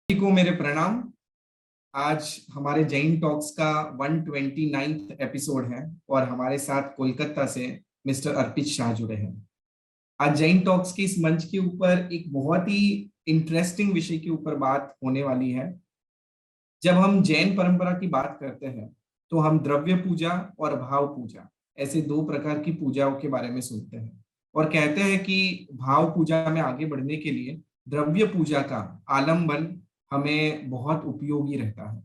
सभी को मेरे प्रणाम। आज हमारे जैन टॉक्स का 129th एपिसोड है और हमारे साथ कोलकाता से मिस्टर अर्पित शाह जुड़े हैं। आज जैन टॉक्स के इस मंच के ऊपर एक बहुत ही इंटरेस्टिंग विषय के ऊपर बात होने वाली है। जब हम जैन परंपरा की बात करते हैं तो हम द्रव्य पूजा और भाव पूजा ऐसे दो प्रकार की पूजाओं के बारे में सुनते हैं और कहते हैं कि भाव पूजा में आगे बढ़ने के लिए द्रव्य पूजा का आलंबन हमें बहुत उपयोगी रहता है।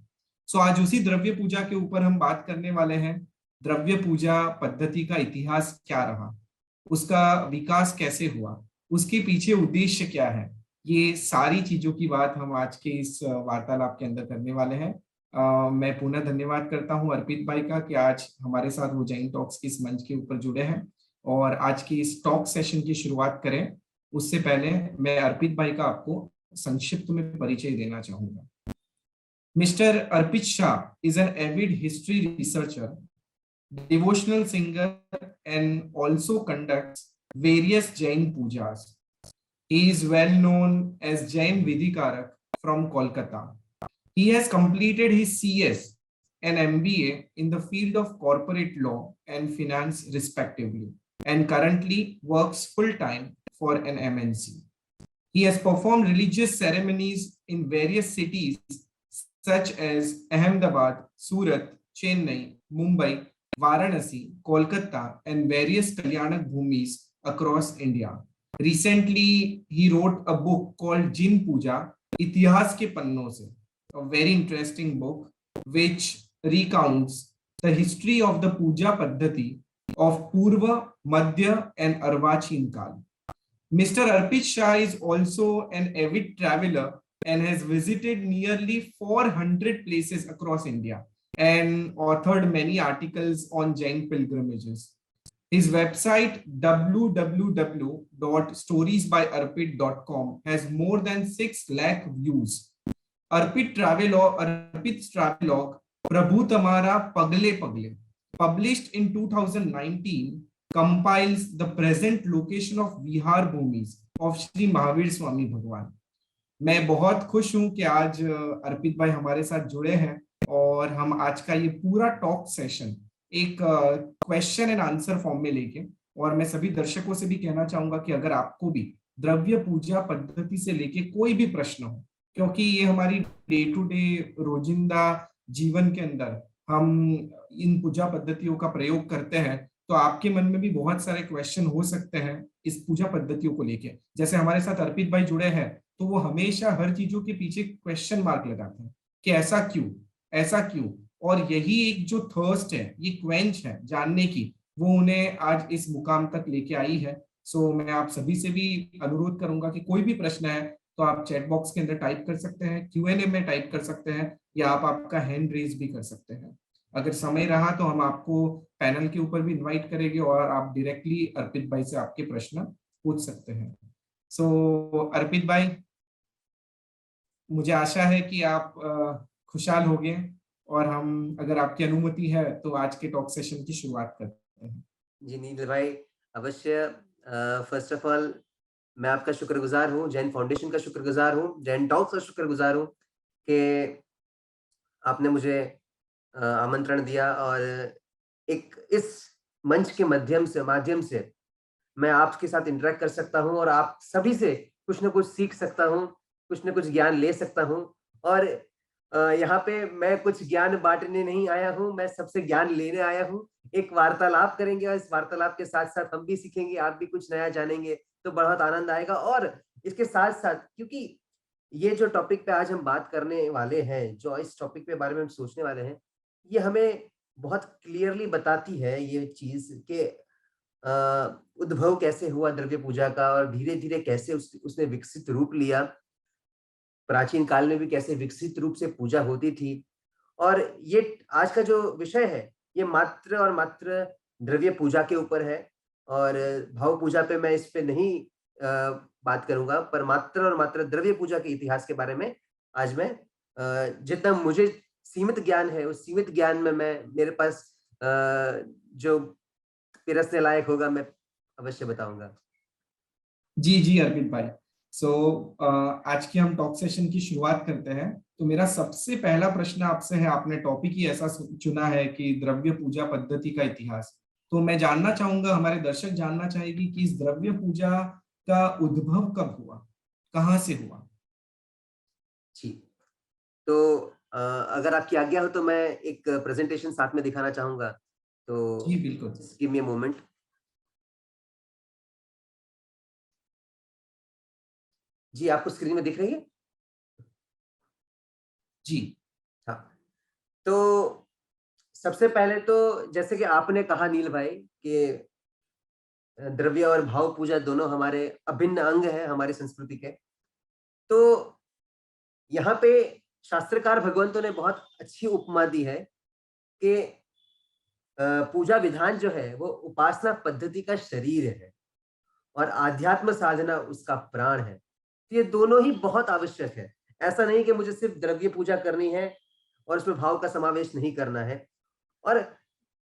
सो आज उसी द्रव्य पूजा के ऊपर हम बात करने वाले हैं। द्रव्य पूजा पद्धति का इतिहास क्या रहा, उसका विकास कैसे हुआ, उसके पीछे उद्देश्य क्या है, ये सारी चीजों की बात हम आज के इस वार्तालाप के अंदर करने वाले हैं। मैं पुनः धन्यवाद करता हूं अर्पित भाई का कि आज हमारे साथ वो जैन टॉक्स के इस मंच के ऊपर जुड़े हैं और आज की इस टॉक सेशन की शुरुआत करें उससे पहले मैं अर्पित भाई का आपको संक्षिप्त में परिचय देना चाहूंगा। Mister Arpit Shah is an avid history researcher, devotional singer, and also conducts various Jain pujas. He is well known as Jain Vidikarak from Kolkata. He has completed his CS and MBA in the field of corporate law and finance respectively, and currently works full-time for an MNC. He has performed religious ceremonies in various cities such as Ahmedabad, Surat, Chennai, Mumbai, Varanasi, Kolkata, and various Kalyanak Bhumis across India. Recently, he wrote a book called Jin Puja, इतिहास के पन्नों से, a very interesting book which recounts the history of the puja paddhati of Purva, Madhya, and Arvachin Kal. Mr. Arpit Shah is also an avid traveler and has visited nearly 400 places across India and authored many articles on Jain pilgrimages. His website www.storiesbyarpit.com has more than 6 lakh views. Arpit's travelogue, Prabhu Tamara Pagle Pagle, published in 2019, compiles the present location of Vihar Bhumis of Shri Mahavir Swami Bhagwan. मैं बहुत खुश हूं कि आज अर्पित भाई हमारे साथ जुड़े हैं और हम आज का ये पूरा टॉक सेशन एक क्वेश्चन एंड आंसर फॉर्म में लेके, और मैं सभी दर्शकों से भी कहना चाहूंगा कि अगर आपको भी द्रव्य पूजा पद्धति से लेके कोई भी प्रश्न हो, क्योंकि ये हमारी डे टू डे रोजिंदा जीवन के अंदर हम इन पूजा पद्धतियों का प्रयोग करते हैं, तो आपके मन में भी बहुत सारे क्वेश्चन हो सकते हैं इस पूजा पद्धतियों को लेके। जैसे हमारे साथ अर्पित भाई जुड़े हैं तो वो हमेशा हर चीजों के पीछे क्वेश्चन मार्क लगाते हैं कि ऐसा क्यों, ऐसा क्यों, और यही एक जो थर्स्ट है, ये क्वेंच है जानने की, वो उन्हें आज इस मुकाम तक लेके आई है। सो मैं आप सभी से भी अनुरोध करूंगा कि कोई भी प्रश्न है तो आप चैट बॉक्स के अंदर टाइप कर सकते हैं, Q&A में टाइप कर सकते हैं, या आप आपका हैंड रेज भी कर सकते हैं। अगर समय रहा तो हम आपको पैनल के ऊपर भी इनवाइट करेंगे और आप डायरेक्टली अर्पित भाई से आपके प्रश्न पूछ सकते हैं। सो अर्पित भाई, मुझे आशा है कि आप खुशहाल हो गए और हम, अगर आपकी अनुमति है, तो आज के टॉक सेशन की शुरुआत करते हैं। जी नील भाई, अवश्य। फर्स्ट ऑफ ऑल मैं आपका शुक्रगुजार हूँ, जैन फाउंडेशन का शुक्रगुजार हूँ, जैन टॉक्स का शुक्रगुजार हूँ कि आपने मुझे आमंत्रण दिया और एक इस मंच के माध्यम से मैं आपके साथ इंटरेक्ट कर सकता हूँ और आप सभी से कुछ न कुछ सीख सकता हूँ, कुछ न कुछ ज्ञान ले सकता हूँ। और यहाँ पे मैं कुछ ज्ञान बांटने नहीं आया हूँ, मैं सबसे ज्ञान लेने आया हूँ। एक वार्तालाप करेंगे और इस वार्तालाप के साथ साथ हम भी सीखेंगे, आप भी कुछ नया जानेंगे, तो बहुत आनंद आएगा। और इसके साथ साथ, क्योंकि ये जो टॉपिक पे आज हम बात करने वाले हैं, जो इस टॉपिक पे बारे में हम सोचने वाले हैं, ये हमें बहुत क्लियरली बताती है ये चीज के उद्भव कैसे हुआ द्रव्य पूजा का और धीरे धीरे कैसे उसने विकसित रूप लिया, प्राचीन काल में भी कैसे विकसित रूप से पूजा होती थी। और ये आज का जो विषय है ये मात्र और मात्र द्रव्य पूजा के ऊपर है और भाव पूजा पे मैं इस पे नहीं बात करूंगा, पर मात्र और मात्र द्रव्य पूजा के इतिहास के बारे में आज मैं जितना मुझे सीमित ज्ञान है उस सीमित ज्ञान में मैं मेरे पास जो पिरसने लायक होगा मैं अवश्य बताऊंगा। जी जी अर्पित भाई, सो आज की हम टॉक सेशन की शुरुआत करते हैं। तो मेरा सबसे पहला प्रश्न आपसे है, आपने टॉपिक ही ऐसा चुना है कि द्रव्य पूजा पद्धति का इतिहास। तो मैं जानना चाहूंगा, हमारे दर्शक जानना चाहेगी कि इस द्रव्य पूजा का उद्भव कब हुआ, कहाँ से हुआ। जी, तो अगर आपकी आज्ञा हो तो मैं एक प्रेजेंटेशन साथ में दिखाना चाहूँगा। जी तो बिल्कुल। Just give me a moment. जी, आपको स्क्रीन में दिख रही है? जी। हाँ, तो सबसे पहले तो जैसे कि आपने कहा नील भाई कि द्रव्य और भाव पूजा दोनों हमारे अभिन्न अंग हैं हमारी संस्कृति के। तो यहाँ पे शास्त्रकार भगवंतों ने बहुत अच्छी उपमा दी है कि पूजा विधान जो है वो उपासना पद्धति का शरीर है और आध्यात्म साधना उसका प्राण है। तो ये दोनों ही बहुत आवश्यक है। ऐसा नहीं कि मुझे सिर्फ द्रव्य पूजा करनी है और उसमें भाव का समावेश नहीं करना है। और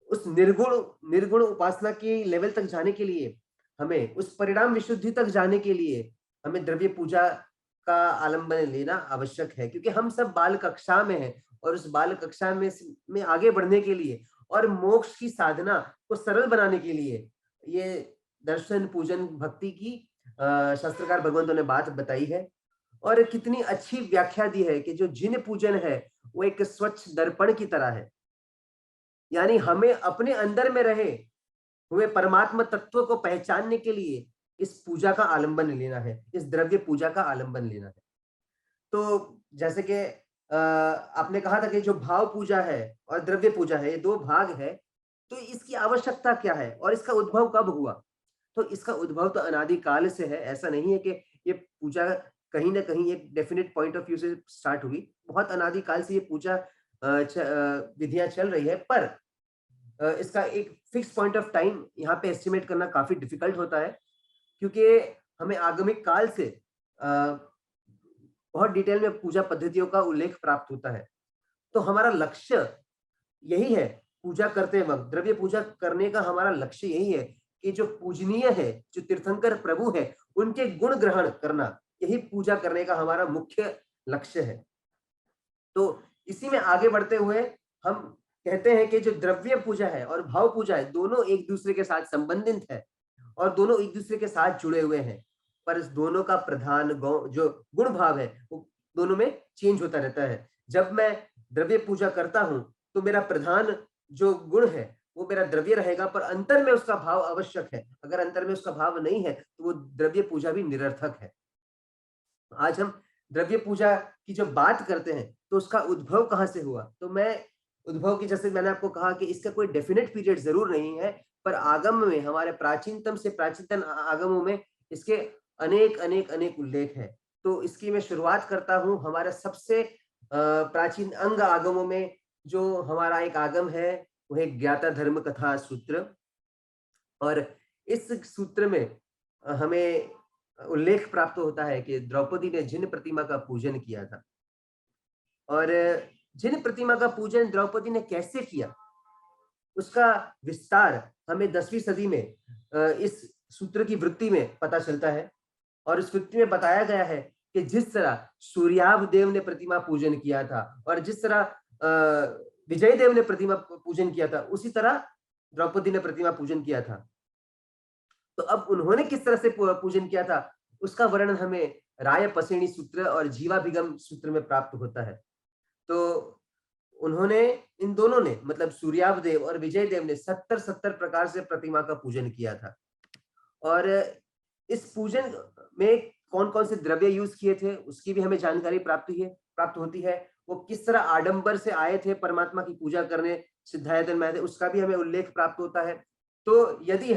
उस निर्गुण निर्गुण उपासना की लेवल तक जाने के लिए हमें उस परिणाम विशुद्धि तक जाने के लिए हमें द्रव्य पूजा का आलंबन लेना आवश्यक है, क्योंकि हम सब बाल कक्षा में हैं और उस बाल कक्षा में आगे बढ़ने के लिए और मोक्ष की साधना को सरल बनाने के लिए ये दर्शन पूजन भक्ति की शास्त्रकार भगवंतों ने बात बताई है। और कितनी अच्छी व्याख्या दी है कि जो जिन पूजन है वो एक स्वच्छ दर्पण की तरह है। यानी हमें अपने अंदर में रहे हुए परमात्मा तत्व को पहचानने के लिए इस पूजा का आलंबन लेना है, इस द्रव्य पूजा का आलंबन लेना है। तो जैसे कि आपने कहा था कि जो भाव पूजा है और द्रव्य पूजा है, ये दो भाग है। तो इसकी आवश्यकता क्या है और इसका उद्भव कब हुआ? तो इसका उद्भव तो अनादि काल से है। ऐसा नहीं है कि ये पूजा कहीं न कहीं एक डेफिनिट पॉइंट ऑफ व्यू से स्टार्ट हुई। बहुत अनादि काल से ये पूजा विधियाँ चल रही है, पर इसका एक फिक्स पॉइंट ऑफ टाइम यहाँ पे एस्टिमेट करना काफ़ी डिफिकल्ट होता है, क्योंकि हमें आगमिक काल से बहुत डिटेल में पूजा पद्धतियों का उल्लेख प्राप्त होता है। तो हमारा लक्ष्य यही है, पूजा करते वक़्त, द्रव्य पूजा करने का हमारा लक्ष्य यही है कि जो पूजनीय है, जो तीर्थंकर प्रभु है, उनके गुण ग्रहण करना, यही पूजा करने का हमारा मुख्य लक्ष्य है। तो इसी में आगे बढ़ते हुए हम कहते हैं कि जो द्रव्य पूजा है और भाव पूजा है, दोनों एक दूसरे के साथ संबंधित है और दोनों एक दूसरे के साथ जुड़े हुए हैं। पर इस दोनों का प्रधान जो गुण भाव है वो दोनों में चेंज होता रहता है। जब मैं द्रव्य पूजा करता हूँ तो मेरा प्रधान जो गुण है वो मेरा द्रव्य रहेगा, पर अंतर में उसका भाव आवश्यक है। अगर अंतर में उसका भाव नहीं है तो वो द्रव्य पूजा भी निरर्थक है। आज हम द्रव्य पूजा की जब बात करते हैं तो उसका उद्भव कहाँ से हुआ? तो मैं उद्भव की, जैसे मैंने आपको कहा कि इसका कोई डेफिनिट पीरियड जरूर नहीं है, पर आगम में हमारे प्राचीनतम से प्राचीनतम आगमों में इसके अनेक अनेक अनेक उल्लेख है। तो इसकी मैं शुरुआत करता हूँ हमारे सबसे प्राचीन अंग आगमों में। जो हमारा एक आगम है वो है ज्ञाता धर्म कथा सूत्र। और इस सूत्र में हमें उल्लेख प्राप्त होता है कि द्रौपदी ने जिन प्रतिमा का पूजन किया था। और जिन प्रतिमा का पूजन द्रौपदी ने कैसे किया, उसका विस्तार हमें 10वीं सदी में इस सूत्र की वृत्ति में पता चलता है। और इस वृत्ति में बताया गया है कि जिस तरह सूर्याभ देव ने प्रतिमा पूजन किया था और जिस तरह विजय देव ने प्रतिमा पूजन किया था, उसी तरह द्रौपदी ने प्रतिमा पूजन किया था। तो अब उन्होंने किस तरह से पूजन किया था, उसका वर्णन हमें राय पसेणी सूत्र और जीवाभिगम सूत्र में प्राप्त होता है। तो उन्होंने, इन दोनों ने, मतलब सूर्यावदेव और विजय देव ने 70 प्रकार से प्रतिमा का पूजन किया था। और इस पूजन में कौन कौन से द्रव्य यूज किए थे उसकी भी हमें जानकारी प्राप्त होती है। वो किस तरह आडंबर से आए थे परमात्मा की पूजा करने सिद्धायतन में आए थे, उसका भी हमें उल्लेख प्राप्त होता है। तो यदि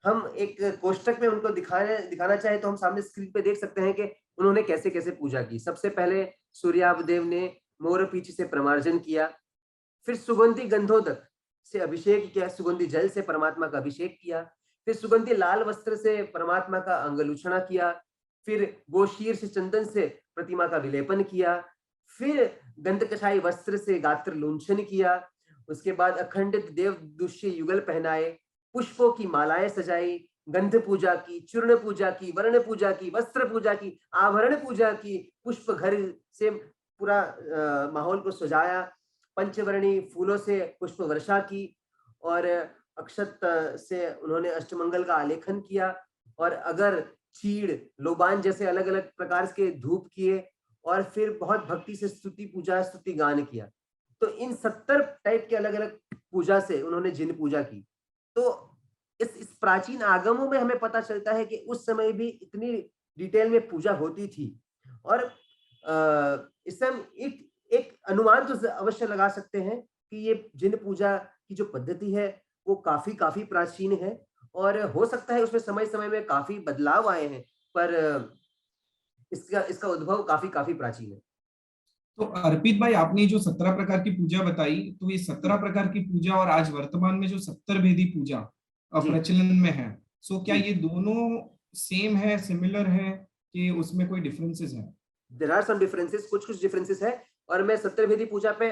हम एक कोष्टक में उनको दिखाना चाहे तो हम सामने स्क्रीन पे देख सकते हैं कि उन्होंने कैसे कैसे पूजा की। सबसे पहले सूर्यावदेव ने मोर पीछ से प्रमार्जन किया, फिर सुगंधी गंधोदक से अभिषेक किया, सुगंधी जल से परमात्मा का अभिषेक किया, फिर सुगंधी लाल वस्त्र से परमात्मा का अंगलुछना किया, फिर गोशीर से चंदन से प्रतिमा का विलेपन किया, फिर गंधकछाई वस्त्र से गात्र लुंछन किया, उसके बाद अखंडित देव दुष्य युगल पहनाए, पुष्पों की मालाएं सजाई, गंध पूजा की, चूर्ण पूजा की, वर्ण पूजा की, वस्त्र पूजा की, आभरण पूजा की, पुष्प घर से पूरा माहौल को सजाया, पंचवर्णी फूलों से पुष्प वर्षा की और अक्षत से उन्होंने अष्टमंगल का आलेखन किया और अगर, चीड़, लोबान जैसे अलग-अलग प्रकार के धूप किए और फिर बहुत भक्ति से स्तुति पूजा, स्तुति गान किया। तो इन 70 टाइप के अलग-अलग पूजा से उन्होंने जिन पूजा की। तो इस प्राचीन आगमों में हमें पता चलता है कि उस समय भी इतनी डिटेल में पूजा होती थी और इससे हम एक अनुमान तो अवश्य लगा सकते हैं कि ये जिन पूजा की जो पद्धति है वो काफी प्राचीन है और हो सकता है उसमें समय-समय में काफी बदलाव आए हैं, पर इसका इसका उद्भव काफी प्राचीन है। तो अर्पित भाई, आपने जो 17 प्रकार की पूजा बताई, तो ये 17 जी, प्रकार की पूजा और आज वर्तमान में जो 70 भेदी पूजा जी, प्रचलन में है, सो क्या जी। ये दोनों सेम है, सिमिलर है, कि उसमें कोई डिफरेंसेस है? देयर आर सम डिफरेंसेस, कुछ-कुछ डिफरेंसेस है और मैं सत्तरवेदी पूजा पे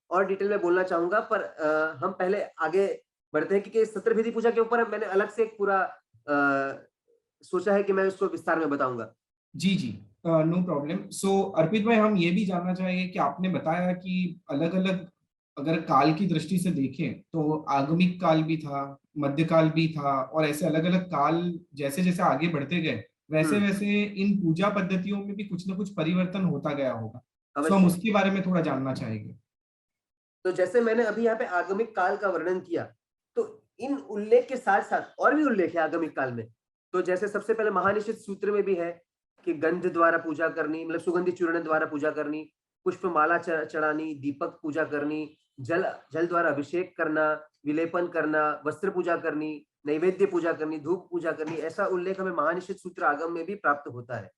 और डिटेल में बोलना चाहूँगा, पर हम पहले आगे बढ़ते हैं क्योंकि सत्तरवेदी पूजा के ऊपर मैंने अलग से एक पूरा सोचा है कि मैं उसको विस्तार में बताऊँगा। जी जी, नो प्रॉब्लम। सो अर्पित भाई, हम ये भी जानना चाहेंगे कि आपने बताया कि अलग अलग, अगर काल की दृष्टि से देखें तो आगमिक काल भी था, मध्यकाल भी था, और ऐसे अलग अलग काल जैसे जैसे आगे बढ़ते गए, हुँ, वैसे वैसे इन पूजा पद्धतियों में भी कुछ ना कुछ परिवर्तन होता गया होगा। सो हम अवश्य। उसके बारे में थोड़ा जानना चाहेंगे। तो जैसे मैंने अभी यहाँ पे आगमिक काल का वर्णन किया, तो इन उल्लेख के साथ-साथ और भी उल्लेख है आगमिक काल में। तो जैसे सबसे पहले महानिषद सूत्र में भी है कि गंध द्वारा पूजा करनी, मतलब सुगंधि चूर्ण द्वारा पूजा करनी, पुष्पमाला चढ़ानी, दीपक पूजा करनी, जल जल द्वारा अभिषेक करना, विलेपन करना, वस्त्र पूजा करनी, नैवेद्य पूजा करनी, धूप पूजा करनी, ऐसा उल्लेख हमें महानिषद सूत्र आगम में भी प्राप्त होता है।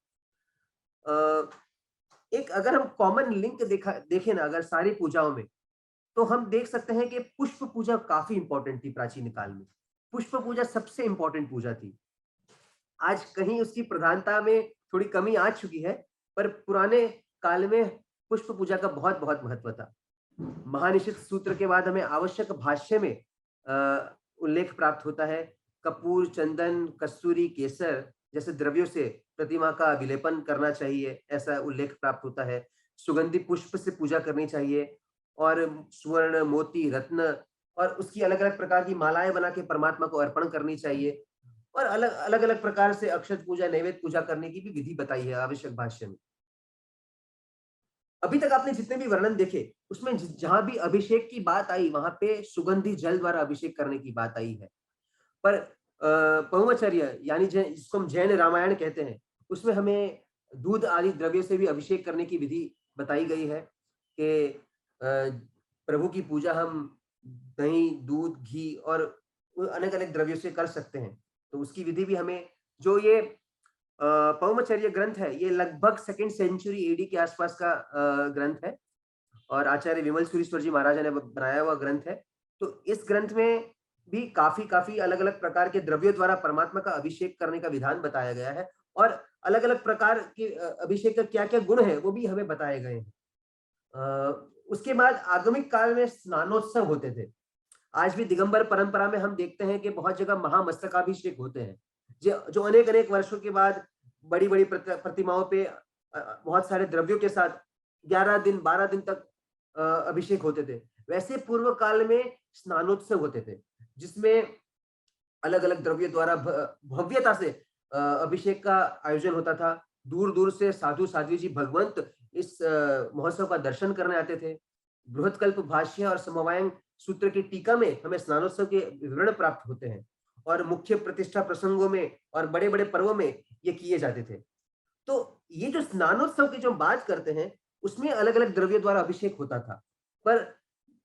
अ, एक अगर हम कॉमन लिंक देखें ना अगर सारी पूजाओं में, तो हम देख सकते हैं कि पुष्प पूजा काफी इंपॉर्टेंट थी प्राचीन काल में। पुष्प पूजा सबसे इंपॉर्टेंट पूजा थी। आज कहीं उसकी प्रधानता में थोड़ी कमी आ चुकी है, पर पुराने काल में पुष्प पूजा का बहुत-बहुत महत्व था। महानिषद सूत्र के बाद हमें आवश्यक भाष्य में उल्लेख प्राप्त होता है। कपूर, चंदन, कस्तूरी, केसर जैसे द्रव्यों से प्रतिमा का विलेपन करना चाहिए, ऐसा उल्लेख प्राप्त होता है। सुगंधि पुष्प से पूजा करनी चाहिए और स्वर्ण, मोती, रत्न और उसकी अलग-अलग प्रकार की मालाएँ बना के परमात्मा को अर्पण करनी चाहिए और अलग-अलग प्रकार से अक्षत पूजा, नैवेद्य पूजा करने की भी विधि बताई है आवश्यक भाष्य में। अभी तक आपने जितने भी वर्णन देखे, उसमें जहां भी अभिषेक की बात आई, वहां पे सुगंधि जल द्वारा अभिषेक करने की बात आई है। पर पहुमचर्य यानी जिसको हम जैन रामायण कहते हैं, उसमें हमें दूध आदि द्रव्यों से भी अभिषेक करने की विधि बताई गई है कि प्रभु की पूजा हम दही, दूध, घी और अनेक अनेक द्रव्यों से कर सकते हैं। तो उसकी विधि भी हमें, जो ये पौमचर्य ग्रंथ है, ये लगभग सेकंड सेंचुरी एडी के आसपास का ग्रंथ है और आचार्य विमल सुरीश्वर जी महाराजा ने बनाया हुआ ग्रंथ है। तो इस ग्रंथ में भी काफी अलग-अलग प्रकार के द्रव्यों द्वारा परमात्मा का अभिषेक करने का विधान बताया गया है और अलग-अलग प्रकार के अभिषेक का क्या-क्या गुण है, वो भी हमें बताए गए हैं। उसके बाद आगमिक काल में स्नानोत्सव होते थे। आज भी दिगंबर परंपरा में हम देखते हैं कि बहुत जगह महामस्तकाभिषेक होते हैं, जो अनेक अनेक वर्षों के बाद बड़ी बड़ी प्रतिमाओं पे बहुत सारे द्रव्यों के साथ 11 दिन 12 दिन तक अभिषेक होते थे। वैसे पूर्व काल में स्नानोत्सव होते थे जिसमें अलग अलग द्रव्य द्वारा भव्यता से अभिषेक का आयोजन होता था। दूर दूर से साधु साध्वी जी भगवंत इस महोत्सव का दर्शन करने आते थे। बृहत्कल्प भाष्य और समवायंग सूत्र की टीका में हमें स्नानोत्सव के विवरण प्राप्त होते हैं और मुख्य प्रतिष्ठा प्रसंगों में और बड़े बड़े पर्वों में ये किए जाते थे। तो ये जो स्नानोत्सव की जो बात करते हैं, उसमें अलग अलग द्रव्य द्वारा अभिषेक होता था, पर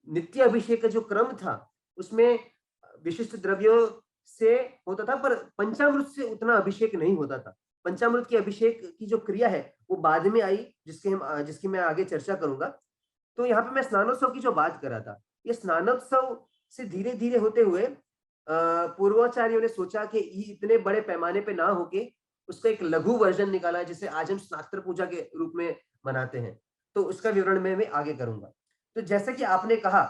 नित्य अभिषेक का जो क्रम था उसमें विशिष्ट द्रव्यों से होता था, पर पंचामृत से उतना अभिषेक नहीं होता था। पंचामृत के अभिषेक की जो क्रिया है वो बाद में आई, जिसकी मैं आगे चर्चा करूंगा। तो यहाँ पे मैं स्नानोत्सव की जो बात कर रहा था, ये स्नानोत्सव से धीरे धीरे होते हुए पूर्वाचार्यों ने सोचा कि ये इतने बड़े पैमाने पे ना होके उसका एक लघु वर्जन निकाला जिसे आज हम स्नात्र पूजा के रूप में मनाते हैं। तो उसका विवरण मैं आगे करूंगा। तो जैसे कि आपने कहा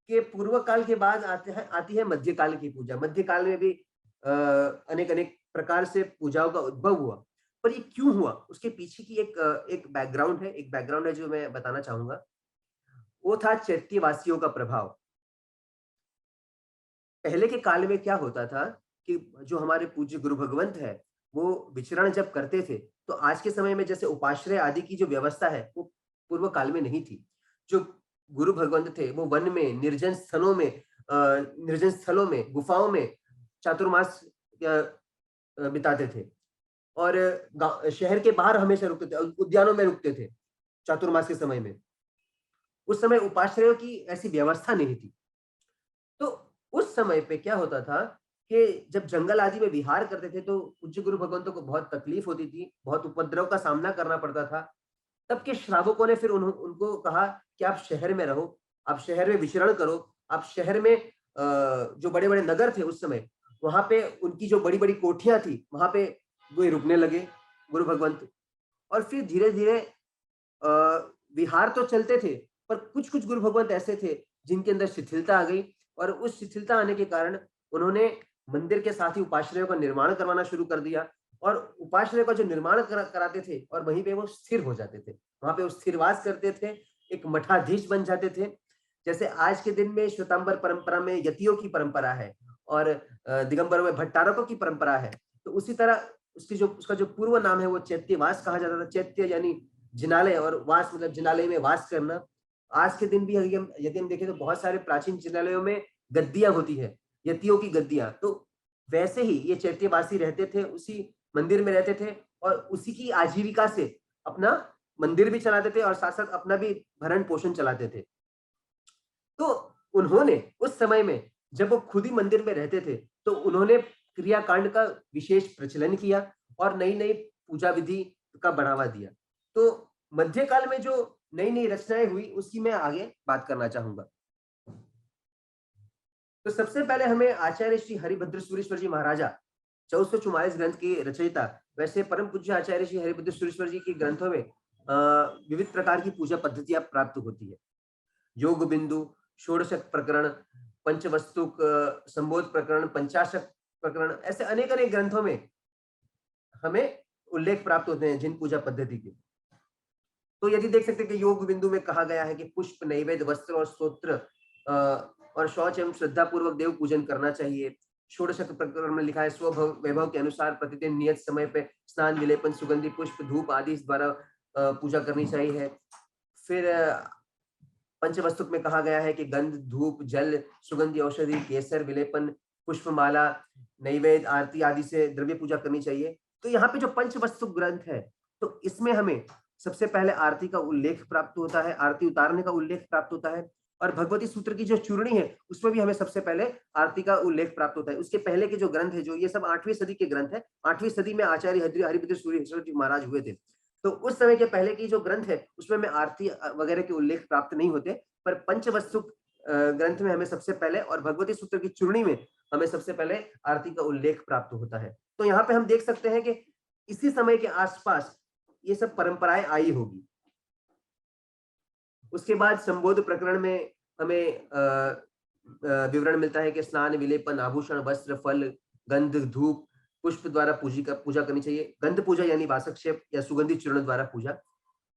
कि पूर्व काल के बाद आती है मध्यकाल की पूजा। मध्यकाल में भी अनेक अनेक प्रकार से पूजाओं का उद्भव हुआ। पर ये क्यों हुआ? उसके पीछे की एक बैकग्राउंड है जो मैं बताना चाहूँगा। वो था चैत्यवासियों का प्रभाव। पहले के काल में क्या होता था कि जो हमारे पूज्य गुरु भगवंत है, वो विचरण जब करते थे, तो आज के समय में जैसे उपाश्रय आदि की जो व्यवस्था है, वो पूर्व काल में नहीं थी। जो गुरु भगवंत थे, वो वन में, निर्जन स्थलों में, गुफाओं में चातुर्मास बिताते थे और शहर के बाहर हमेशा रुकते थे, उद्यानों में रुकते थे, चातुर्मास के समय में। उस समय उपाश्रयों की ऐसी व्यवस्था नहीं थी। तो उस समय पे क्या होता था कि जब जंगल आदि में विहार करते थे तो पूज्य गुरु भगवंतों को बहुत तकलीफ होती थी, बहुत उपद्रव का सामना करना पड़ता था। तब के श्रावकों ने फिर उनको कहा कि आप शहर में रहो, आप शहर में विचरण करो, आप शहर में जो बड़े-बड़े नगर थे उस समय, वहाँ पे उनकी जो बड़ी-बड़ी कोठियाँ थी, वहाँ पे वो रुकने लगे गुरु भगवंत। और फिर धीरे-धीरे अ, विहार तो चलते थे, पर कुछ-कुछ गुरु भगवंत ऐसे थे, जिनके अंदर शिथिलता आ गई और उस शिथिलता आने के कारण उन्होंने मंदिर के साथ ही उपाश्रयों का निर्माण करवाना शुरू कर दिया और उपाश्रय का जो निर्माण कराते थे और वहीं पे वो स्थिर हो जाते थे। वहाँ पे वो स्थिरवास करते थे, एक मठाधीश बन जाते थे। जैसे आज के दिन में श्वेतांबर परंपरा में यतियों की परंपरा है और दिगंबरों में भट्टारकों की परंपरा है। तो उसी तरह उसका जो पूर्व नाम है वो चैत्यवास कहा जाता था। चैत्य यानी जिनालय और वास मतलब जिनालय में वास करना। आज के दिन भी यदि हम देखें तो बहुत सारे प्राचीन जिनालयों में गद्दियाँ होती है, यतियों की गद्दियाँ। तो वैसे ही ये चैत्यवासी रहते थे, उसी मंदिर में रहते थे और उसी की आजीविका से अपना मंदिर भी चलाते थे और साथ-साथ अपना भी भरण-पोषण चलाते थे। तो उन्होंने उस समय में जब वो खुद ही मंदिर में रहते थे, तो उन्होंने क्रियाकांड का विशेष प्रचलन किया और नई-नई पूजा विधि का बढ़ावा दिया। तो मध्यकाल में जो नई-नई रचनाएँ हुई, उसकी मैं आगे बात करना चाहूँगा। तो सबसे पहले हमें आचार्य श्री हरिभद्र सूरीश्वर जी महाराजा 1444 ग्रंथ के रचयिता, वैसे परम पूज्य आचार्य श्री हरिभद्र सूरीश्वर जी के ग्रंथों में विविध प्रकार की पूजा पद्धतियाँ प्राप्त होती है। योग बिंदु, षोडशक प्रकरण, पंचवस्तुक संबोध प्रकरण, पंचाशक प्रकरण, ऐसे अनेक-अनेक ग्रंथों में हमें उल्लेख प्राप्त होते हैं जिन पूजा पद्धति के। तो यदि देख सकते हैं कि योग बिंदु में कहा गया है कि पुष्प, नैवेद्य, वस्त्र और स्तोत्र और शौच एवं श्रद्धा पूर्वक देव पूजन करना चाहिए। षोडशक प्रकरण में लिखा है स्वभाव वैभव के अनुसार प्रतिदिन नियत समय पे स्नान, विलेपन, सुगंधि पुष्प, धूप आदि इस द्वारा पूजा करनी चाहिए। फिर पंचवस्तुक में कहा गया है कि गंध, धूप, जल, सुगंधि औषधि, केसर, विलेपन, पुष्पमाला, नैवेद्य, आरती आदि से द्रव्य पूजा करनी चाहिए। तो यहाँ पे जो पंचवस्तुक ग्रंथ है, तो इसमें हमें सबसे पहले आरती का उल्लेख प्राप्त होता है, आरती उतारने का उल्लेख प्राप्त होता है और भगवती सूत्र की जो चूर्णी है, उसमें भी हमें सबसे पहले आरती का उल्लेख प्राप्त होता है। उसके पहले के जो ग्रंथ है, जो ये सब 8वीं सदी के ग्रंथ है, 8वीं सदी में आचार्य हरिभद्र सूरीश्वर जी महाराज हुए थे। तो उस समय के पहले की जो ग्रंथ है, उसमें हमें आरती वगैरह के उल्लेख प्राप्त नहीं होते, पर पंचवस्तुक ग्रंथ में हमें सबसे पहले और भगवती सूत्र की चूर्णी में हमें सबसे पहले आरती का उल्लेख प्राप्त होता है। तो यहाँ पे हम देख सकते हैं कि इसी समय के आसपास ये सब परंपराएं आई होगी। उसके बाद संबोध प्रकरण में हमें विवरण मिलता है कि स्नान, विलेपन, आभूषण, वस्त्र, फल, गंध, धूप, पुष्प द्वारा पूजा करनी चाहिए। गंध पूजा यानी वासक्षेप या सुगंधि चूर्ण द्वारा पूजा।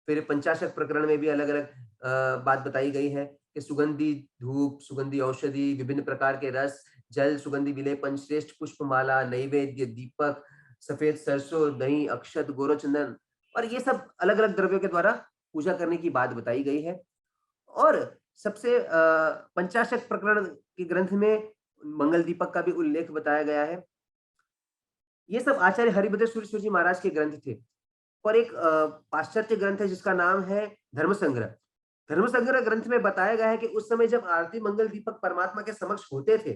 फिर पंचाशक प्रकरण में भी अलग-अलग बात बताई गई है कि सुगंधि धूप, सुगंधि औषधि, विभिन्न प्रकार के रस, जल, सुगंधि विलेपन, श्रेष्ठ पुष्पमाला, नैवेद्य, दीपक, सफेद सरसों, दही, अक्षत, गोरोचंदन और ये सब अलग-अलग द्रव्यों के द्वारा पूजा करने की बात बताई गई है। और सबसे पंचाशक प्रकरण के ग्रंथ में मंगल दीपक का भी उल्लेख बताया गया है। ये सब आचार्य हरिभद्र सूरीश्वर जी महाराज के ग्रंथ थे। और एक पाश्चात्य ग्रंथ है जिसका नाम है धर्म संग्रह। धर्म संग्रह ग्रंथ में बताया गया है कि उस समय जब आरती मंगल दीपक परमात्मा के समक्ष होते थे,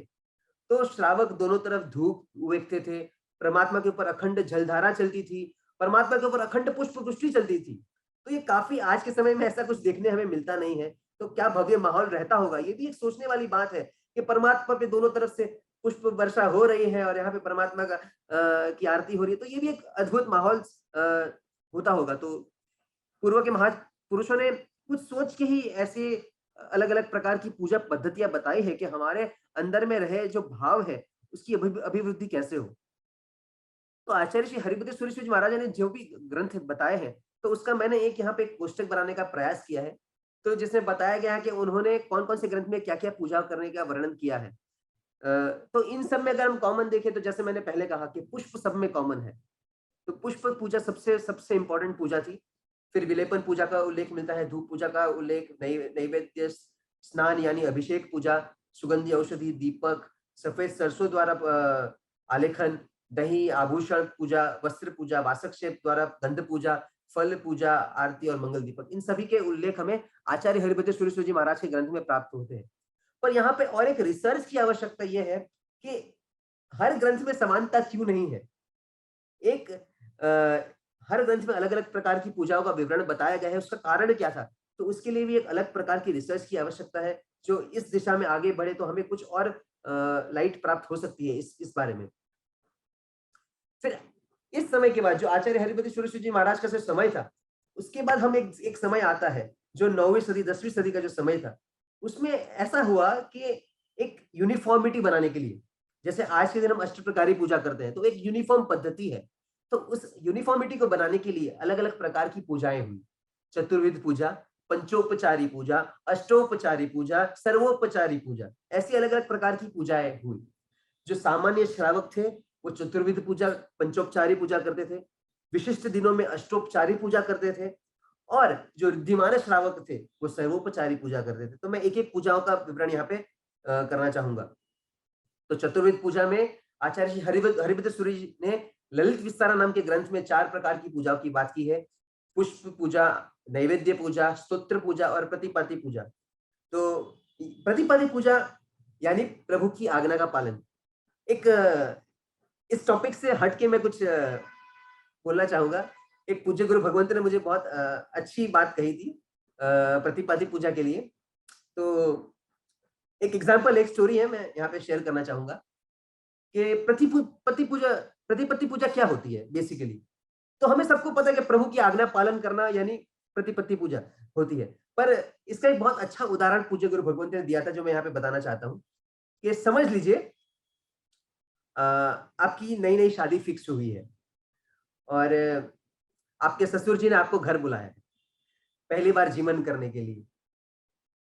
तो श्रावक दोनों तरफ धूप वेखते थे, परमात्मा के ऊपर अखंड जलधारा चलती थी, परमात्मा के ऊपर अखंड पुष्प वृष्टि चलती थी। तो ये काफी आज के समय में ऐसा कुछ देखने हमें मिलता नहीं है। तो क्या भव्य माहौल रहता होगा? ये भी एक सोचने वाली बात है कि परमात्मा पे दोनों तरफ से पुष्प वर्षा हो रही है और यहाँ पे परमात्मा का की आरती हो रही है। तो ये भी एक अद्भुत माहौल होता होगा। तो पूर्व के महापुरुषों ने कुछ सोच के ही ऐसे अलग-अलग प्रकार की पूजा पद्धतियाँ बताई है कि हमारे अंदर में रहे जो भाव है, उसकी अभिवृद्धि कैसे हो। तो आचार्य श्री हरिपति सूर्य जी महाराज ने जो भी ग्रंथ बताए हैं, तो उसका मैंने एक यहाँ पे एक कोष्टक बनाने का प्रयास किया है, तो जिसमें बताया गया है कि उन्होंने कौन कौन से ग्रंथ में क्या क्या पूजा करने का वर्णन किया है। तो इन सब में अगर हम कॉमन देखें, तो जैसे मैंने पहले कहा कि पुष्प सब में कॉमन है, तो पुष्प पूजा सबसे सबसे इंपॉर्टेंट पूजा थी। फिर विलेपन पूजा का उल्लेख मिलता है, धूप पूजा का उल्लेख, नैवेद्य, स्नान यानी अभिषेक पूजा, सुगंधी औषधि, दीपक, सफेद सरसों द्वारा आलेखन, दही, आभूषण पूजा, वस्त्र पूजा, वासक्षेप द्वारा गंध पूजा, फल पूजा, आरती और मंगल दीपक, इन सभी के उल्लेख हमें आचार्य हरिभद्र सूर्य जी महाराज के ग्रंथ में प्राप्त होते हैं। पर यहाँ पे और एक रिसर्च की आवश्यकता यह है कि हर ग्रंथ में समानता क्यों नहीं है। एक हर ग्रंथ में अलग अलग प्रकार की पूजाओं का विवरण बताया गया है, उसका कारण क्या था, तो उसके लिए भी एक अलग प्रकार की रिसर्च की आवश्यकता है, जो इस दिशा में आगे बढ़े तो हमें कुछ और लाइट प्राप्त हो सकती है इस बारे में। फिर इस समय के बाद जो आचार्य हरिभद्र सूर्य जी महाराज का जो समय था, उसके बाद हम एक समय आता है जो 9वीं सदी 10वीं सदी का जो समय था, उसमें ऐसा हुआ कि एक यूनिफॉर्मिटी बनाने के लिए, जैसे आज के दिन हम अष्टप्रकारी पूजा करते हैं, तो एक यूनिफॉर्म पद्धति है, तो उस यूनिफॉर्मिटी को बनाने के लिए अलग अलग प्रकार की पूजाएं हुई। चतुर्विध पूजा, पंचोपचारी पूजा, अष्टोपचारी पूजा, सर्वोपचारी पूजा, ऐसी अलग अलग प्रकार की पूजाएं हुई। जो सामान्य श्रावक थे वो चतुर्विध पूजा, पंचोपचारी पूजा करते थे, विशिष्ट दिनों में अष्टोपचारी पूजा करते थे, और जो रिद्धिमान श्रावक थे वो सर्वोपचारी पूजा करते थे। तो मैं एक एक पूजाओं का विवरण यहाँ पे करना चाहूंगा। तो चतुर्वेद पूजा में आचार्य श्री हरिभद्र सूर्य जी ने ललित विस्तारा नाम के ग्रंथ में 4 प्रकार की पूजाओं की बात की है। पुष्प पूजा, नैवेद्य पूजा, स्तोत्र पूजा और प्रतिपाती पूजा। तो प्रतिपाती पूजा यानी प्रभु की आज्ञा का पालन। एक इस टॉपिक से हट के मैं कुछ बोलना चाहूंगा। एक पूज्य गुरु भगवंत ने मुझे बहुत अच्छी बात कही थी प्रतिपाती पूजा के लिए। तो एक एग्जांपल, एक स्टोरी है, मैं यहाँ पे शेयर करना चाहूंगा कि प्रतिपत्ति पूजा क्या होती है बेसिकली। तो हमें सबको पता है कि प्रभु की आज्ञा पालन करना यानी प्रतिपत्ति पूजा होती है, पर इसका एक बहुत अच्छा उदाहरण पूज्य गुरु भगवंत ने दिया था, जो मैं यहाँ पे बताना चाहता हूँ कि समझ लीजिए आपकी नई नई शादी फिक्स हुई है और आपके ससुर जी ने आपको घर बुलाया है पहली बार जीवन करने के लिए।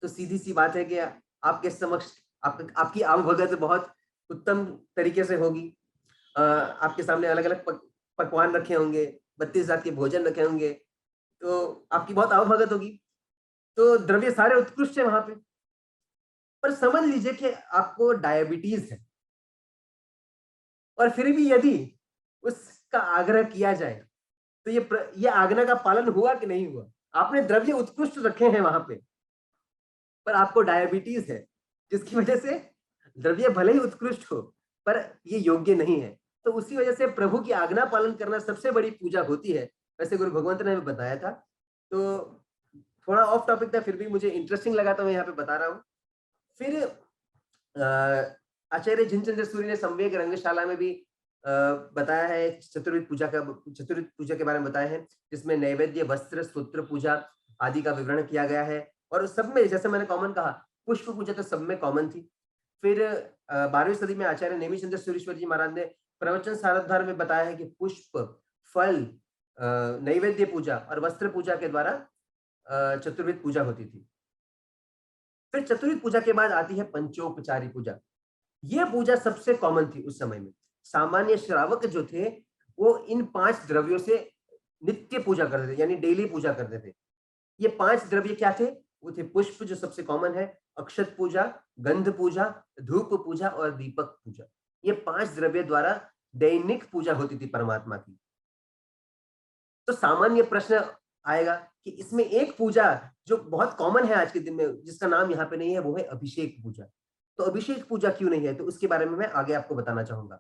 तो सीधी सी बात है कि आपके समक्ष आपकी आवभगत बहुत उत्तम तरीके से होगी। आपके सामने अलग अलग पकवान रखे होंगे, 32 जात के भोजन रखे होंगे, तो आपकी बहुत आवभगत होगी। तो द्रव्य सारे उत्कृष्ट है वहां पे, पर समझ लीजिए कि आपको डायबिटीज है और फिर भी यदि उसका आग्रह किया जाए तो ये आज्ञा का पालन हुआ कि नहीं हुआ। आपने द्रव्य उत्कृष्ट रखे हैं वहां पे, पर आपको डायबिटीज है, जिसकी वजह से द्रव्य भले ही उत्कृष्ट हो पर ये योग्य नहीं है। तो उसी वजह से प्रभु की आज्ञा पालन करना सबसे बड़ी पूजा होती है, वैसे गुरु भगवंत ने हमें बताया था। तो थोड़ा ऑफ टॉपिक था, फिर भी मुझे इंटरेस्टिंग लगा तो मैं यहाँ पे बता रहा हूँ। फिर आचार्य जिनचंद्र सूर्य ने संवेग रंगशाला में भी बताया है चतुर्विध पूजा के बारे में बताया है, जिसमें नैवेद्य, वस्त्र, स्तोत्र पूजा आदि का विवरण किया गया है। और सब में जैसे मैंने कॉमन कहा, पुष्प पूजा तो सब में कॉमन थी। फिर 12वीं सदी में आचार्य नेमिचंद्र सूरीश्वर जी महाराज ने प्रवचन सारोद्धार में बताया है कि पुष्प, फल, नैवेद्य पूजा और वस्त्र पूजा के द्वारा चतुर्विध पूजा होती थी। फिर चतुर्विध पूजा के बाद आती है पंचोपचारी पूजा। ये पूजा सबसे कॉमन थी उस समय में। सामान्य श्रावक जो थे वो इन 5 द्रव्यों से नित्य पूजा करते थे, यानी डेली पूजा करते थे। ये 5 द्रव्य क्या थे? वो थे पुष्प जो सबसे कॉमन है, अक्षत पूजा, गंध पूजा, धूप पूजा और दीपक पूजा। ये 5 द्रव्य द्वारा दैनिक पूजा होती थी परमात्मा की। तो सामान्य प्रश्न आएगा कि इसमें एक पूजा जो बहुत कॉमन है आज के दिन में, जिसका नाम यहाँ पे नहीं है, वो है अभिषेक पूजा। तो अभिषेक पूजा क्यों नहीं है, तो उसके बारे में मैं आगे आपको बताना चाहूंगा।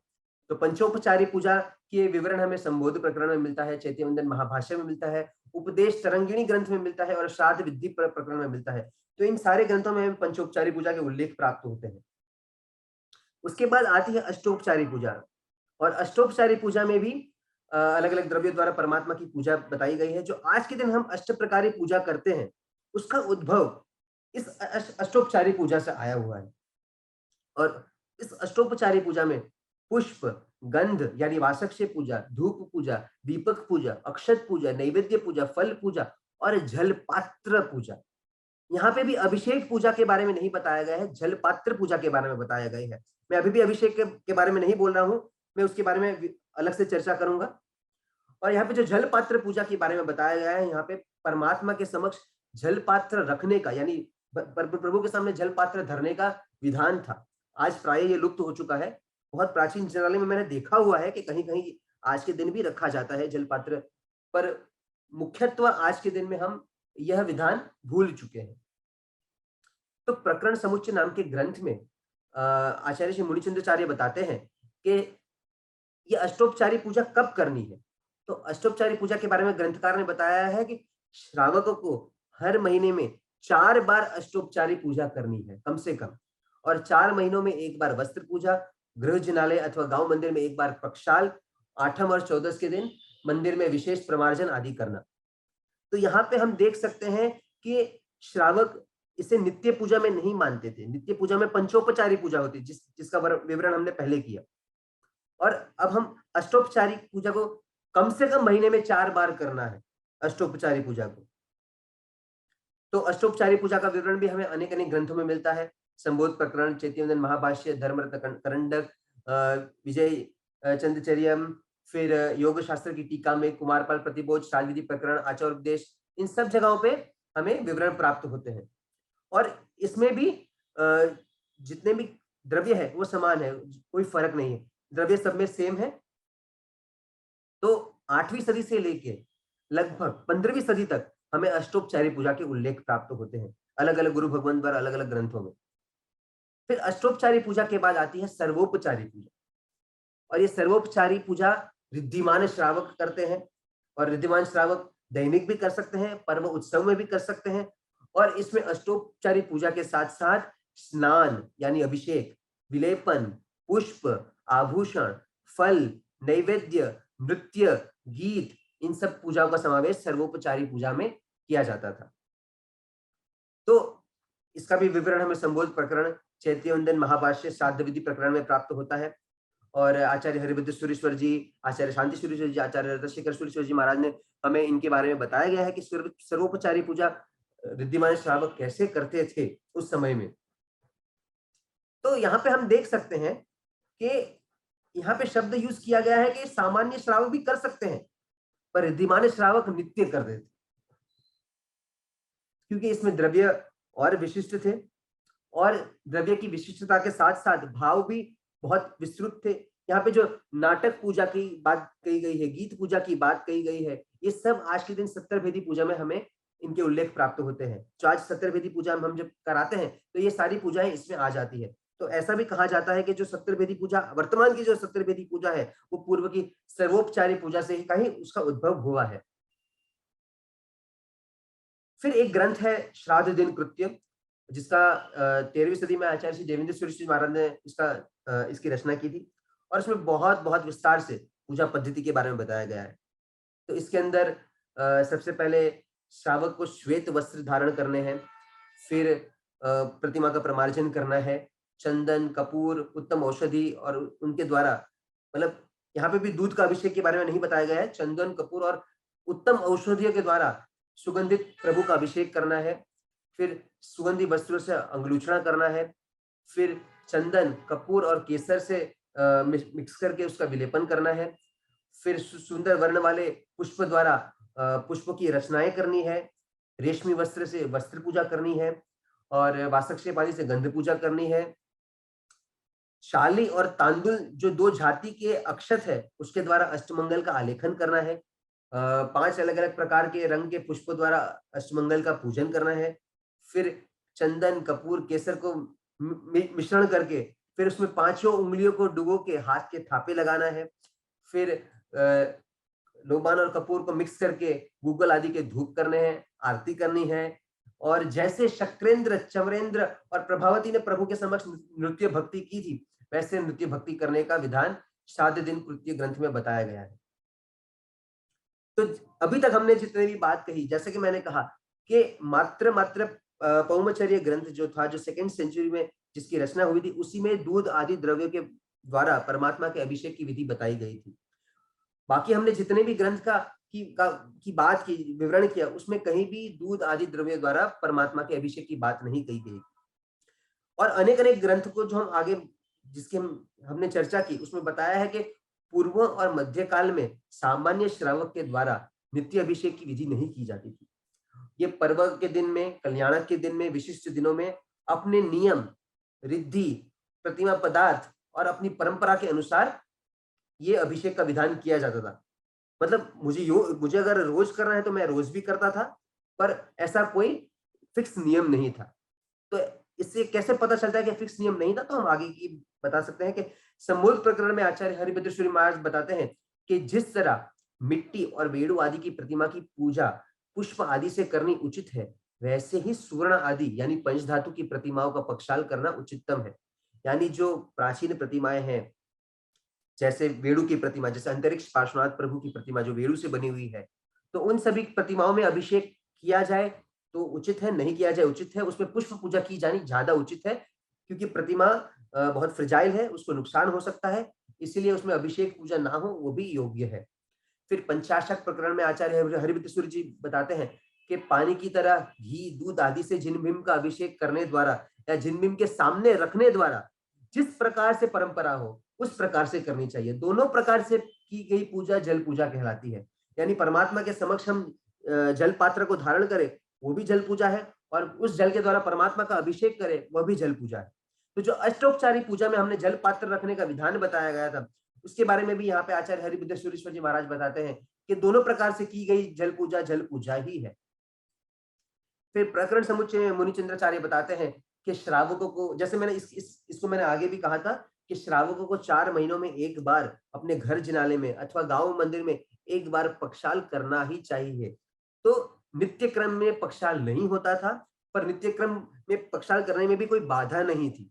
तो पंचोपचारी पूजा के विवरण हमें संबोध प्रकरण में मिलता है, चैत्यवंदन महाभाष्य में मिलता है, उपदेश तरंगिणी ग्रंथ में मिलता है और श्राद्ध विधि प्रकरण में मिलता है। तो इन सारे ग्रंथों में पंचोपचारी पूजा के उल्लेख प्राप्त होते हैं। उसके बाद आती है अष्टोपचारी पूजा, और अष्टोपचारी पूजा में भी अलग अलग द्रव्यों द्वारा परमात्मा की पूजा बताई गई है। जो आज के दिन हम अष्ट प्रकारी पूजा करते हैं, उसका उद्भव इस अष्टोपचारी पूजा से आया हुआ है। और इस अष्टोपचारी पूजा में पुष्प, गंध यानी वासक्षय पूजा, धूप पूजा, दीपक पूजा, अक्षत पूजा, नैवेद्य पूजा, फल पूजा और जल पात्र पूजा। यहाँ पे भी अभिषेक पूजा के बारे में नहीं बताया गया है, जल पात्र पूजा के बारे में बताया गया है। मैं अभी भी अभिषेक के बारे में नहीं बोल रहा हूँ, मैं उसके बारे में अलग से चर्चा करूंगा। और यहाँ पे जो जल पात्र पूजा के बारे में बताया गया है, यहाँ पे परमात्मा के समक्ष जल पात्र रखने का यानी प्रभु के सामने जल पात्र धरने का विधान था। आज प्राय ये लुप्त हो चुका है। बहुत प्राचीन जनालय में मैंने देखा हुआ है कि कहीं कहीं आज के दिन भी रखा जाता है जल पात्र, पर मुख्यत्व आज के दिन में हम यह विधान भूल चुके हैं। तो प्रकरण समुच्चय नाम के ग्रंथ में आचार्य श्री मुनिचंद्राचार्य बताते हैं कि ये अष्टोपचारी पूजा कब करनी है। तो अष्टोपचारी पूजा के बारे में ग्रंथकार ने बताया है कि श्रावकों को हर महीने में 4 बार अष्टोपचारी पूजा करनी है कम से कम, और 4 महीनों में 1 बार वस्त्र पूजा, गृह जिनालय अथवा गांव मंदिर में 1 बार प्रक्षाल, 8म और 14 के दिन मंदिर में विशेष प्रमार्जन आदि करना। तो यहाँ पे हम देख सकते हैं कि श्रावक इसे नित्य पूजा में नहीं मानते थे। नित्य पूजा में पंचोपचारी पूजा होती, जिसका विवरण हमने पहले किया। और अब हम अष्टोपचारी पूजा को कम से कम महीने में 4 बार करना है, अष्टोपचारी पूजा को। तो अष्टोपचारी पूजा का विवरण भी हमें अनेक अनेक ग्रंथों में मिलता है। संबोध प्रकरण, चैत्यवंदन महाभाष्य, धर्मरत्न करंडक, विजय चंद्रचर्यम, फिर योग शास्त्र की टीका में कुमारपाल प्रतिबोध, शाल विधि प्रकरण, आचार उपदेश, इन सब जगहों पे हमें विवरण प्राप्त होते हैं। और इसमें भी जितने भी द्रव्य है वो समान है, कोई फर्क नहीं है, द्रव्य सब में सेम है। तो 8वीं सदी से लेके लगभग 15वीं सदी तक हमें अष्टोपचारी पूजा के उल्लेख प्राप्त होते हैं अलग अलग गुरु भगवान द्वारा अलग अलग ग्रंथों में। फिर अष्टोपचारी पूजा के बाद आती है सर्वोपचारी पूजा, और ये सर्वोपचारी पूजा रिद्धिमान श्रावक करते हैं। और रिद्धिमान श्रावक दैनिक भी कर सकते हैं, पर्व उत्सव में भी कर सकते हैं। और इसमें अष्टोपचारी पूजा के साथ साथ स्नान यानी अभिषेक, विलेपन, पुष्प, आभूषण, फल, नैवेद्य, नृत्य, गीत, इन सब पूजाओं का समावेश सर्वोपचारी पूजा में किया जाता था। तो इसका भी विवरण हमें संबोध प्रकरण, चैत्यवंदन महाभाष्य, श्राद्ध विधि प्रकरण में प्राप्त होता है। और आचार्य हरिभद्र सुरेश्वर जी, आचार्य शांति सुरेश्वर जी, आचार्य रतशेखर सुरेश्वर जी महाराज ने हमें इनके बारे में बताया गया है कि सर्वोपचारी पूजा रिद्धिमान श्रावक कैसे करते थे उस समय में। तो यहाँ पे हम देख सकते हैं कि यहाँ पे शब्द यूज किया गया है कि सामान्य श्रावक भी कर सकते हैं, पर रिद्धिमान श्रावक नित्य कर देते, क्योंकि इसमें द्रव्य और विशिष्ट थे, और द्रव्य की विशिष्टता के साथ साथ भाव भी बहुत विस्तृत थे। यहाँ पे जो नाटक पूजा की बात कही गई है, गीत पूजा की बात कही गई है, ये सब आज के दिन 70 भेदी पूजा में हमें इनके उल्लेख प्राप्त होते हैं। जो आज 70 भेदी पूजा हम जब कराते हैं तो ये सारी पूजाएं इसमें आ जाती है। तो ऐसा भी कहा जाता है कि जो 70 भेदी पूजा, वर्तमान की जो 70 भेदी पूजा है, वो पूर्व की सर्वोपचारी पूजा से ही कहीं उसका उद्भव हुआ है। फिर एक ग्रंथ है श्राद्ध दिन कृत्य, जिसका 13वीं सदी में आचार्य श्री देवेंद्र सुरेश्वर महाराज ने इसकी रचना की थी, और इसमें बहुत बहुत विस्तार से पूजा पद्धति के बारे में बताया गया है। तो इसके अंदर सबसे पहले श्रावक को श्वेत वस्त्र धारण करने हैं, फिर प्रतिमा का प्रमार्जन करना है, चंदन, कपूर, उत्तम औषधि, और उनके द्वारा, मतलब यहाँ पे भी दूध का अभिषेक के बारे में नहीं बताया गया है, चंदन, कपूर और उत्तम औषधियों के द्वारा सुगंधित प्रभु का अभिषेक करना है। फिर सुगंधी वस्त्रों से अंगलूचना करना है, फिर चंदन, कपूर और केसर से मिक्स करके उसका विलेपन करना है, फिर सुंदर वर्ण वाले पुष्प द्वारा पुष्पों की रचनाएं करनी है, रेशमी वस्त्र से वस्त्र पूजा करनी है, और वासक्षेप आदि से गंध पूजा करनी है। शाली और तांदुल जो 2 जाति के अक्षत है, उसके द्वारा अष्टमंगल का आलेखन करना है। 5 अलग अलग प्रकार के रंग के पुष्पों द्वारा अष्टमंगल का पूजन करना है। फिर चंदन, कपूर, केसर को मिश्रण करके फिर उसमें 5 उंगलियों को डुबो के हाथ के थापे लगाना है। फिर लोबान और कपूर को मिक्स करके गूगल आदि के धूप करने हैं, आरती करनी है। और जैसे शक्रेंद्र, चमरेंद्र और प्रभावती ने प्रभु के समक्ष नृत्य भक्ति की थी, वैसे नृत्य भक्ति करने का विधान श्राद्ध दिन कृत्य ग्रंथ में बताया गया है। तो अभी तक हमने जितने भी बात कही, जैसे कि मैंने कहा कि मात्र पौमचर्य ग्रंथ जो था, जो 2nd सेंचुरी में जिसकी रचना हुई थी, उसी में दूध आदि द्रव्यों के द्वारा परमात्मा के अभिषेक की विधि बताई गई थी। बाकी हमने जितने भी ग्रंथ की बात की, विवरण किया, उसमें कहीं भी दूध आदि द्रव्य द्वारा परमात्मा के अभिषेक की बात नहीं कही गई। और अनेक अनेक ग्रंथ को जो हम आगे जिसकी हमने चर्चा की, उसमें बताया है कि पूर्व और मध्य काल में सामान्य श्रावक के द्वारा नित्य अभिषेक की विधि नहीं की जाती थी। ये पर्व के दिन में, कल्याणक के दिन में, विशिष्ट दिनों में अपने नियम, रिद्धि, प्रतिमा पदार्थ और अपनी परंपरा के अनुसार ये अभिषेक का विधान किया जाता था। मतलब मुझे अगर रोज करना है तो मैं रोज भी करता था, पर ऐसा कोई फिक्स नियम नहीं था। तो इससे कैसे पता चलता है कि फिक्स नियम नहीं था? तो हम आगे की बता सकते हैं कि संबोध प्रकरण में आचार्य हरिभद्र महाराज बताते हैं कि जिस तरह मिट्टी और वेणु आदि की प्रतिमा की पूजा पुष्प आदि से करनी उचित है, वैसे ही सुवर्ण आदि यानी पंचधातु की प्रतिमाओं का पक्षाल करना उचितम है। यानी जो प्राचीन प्रतिमाएं हैं, जैसे वेणु की प्रतिमा, जैसे अंतरिक्ष पार्श्वनाथ प्रभु की प्रतिमा जो वेणु से बनी हुई है, तो उन सभी प्रतिमाओं में अभिषेक किया जाए तो उचित है, नहीं किया जाए उचित है। उसमें पुष्प पूजा की जानी ज्यादा उचित है, क्योंकि प्रतिमा बहुत फ्रिजाइल है, उसको नुकसान हो सकता है, इसीलिए उसमें अभिषेक पूजा ना हो वो भी योग्य है। फिर पंचाशक प्रकरण में आचार्य हरिभद्र जी बताते हैं कि पानी की तरह घी, दूध आदि से जिन भीम का अभिषेक करने द्वारा या जिन भीम के सामने रखने द्वारा जिस प्रकार से परंपरा हो उस प्रकार से करनी चाहिए। दोनों प्रकार से की गई पूजा जल पूजा कहलाती है। यानी परमात्मा के समक्ष हम जल पात्र को धारण करें, वो भी जल पूजा है, और उस जल के द्वारा परमात्मा का अभिषेक करें, वह भी जल पूजा है। तो जो अष्टोपचारी पूजा में हमने जल पात्र रखने का विधान बताया गया था, उसके बारे में भी यहाँ पे आचार्य हरिभद्र जी महाराज बताते हैं कि दोनों प्रकार से की गई जल पूजा ही है। फिर प्रकरण समुच्चय में मुनिचंद्राचार्य बताते हैं कि श्रावकों को, जैसे मैंने इसको मैंने आगे भी कहा था कि श्रावकों को 4 महीनों में एक बार अपने घर जिनाले में अथवा गांव मंदिर में एक बार पक्षाल करना ही चाहिए। तो नित्य क्रम में पक्षाल नहीं होता था, पर नित्य क्रम में पक्षाल करने में भी कोई बाधा नहीं थी।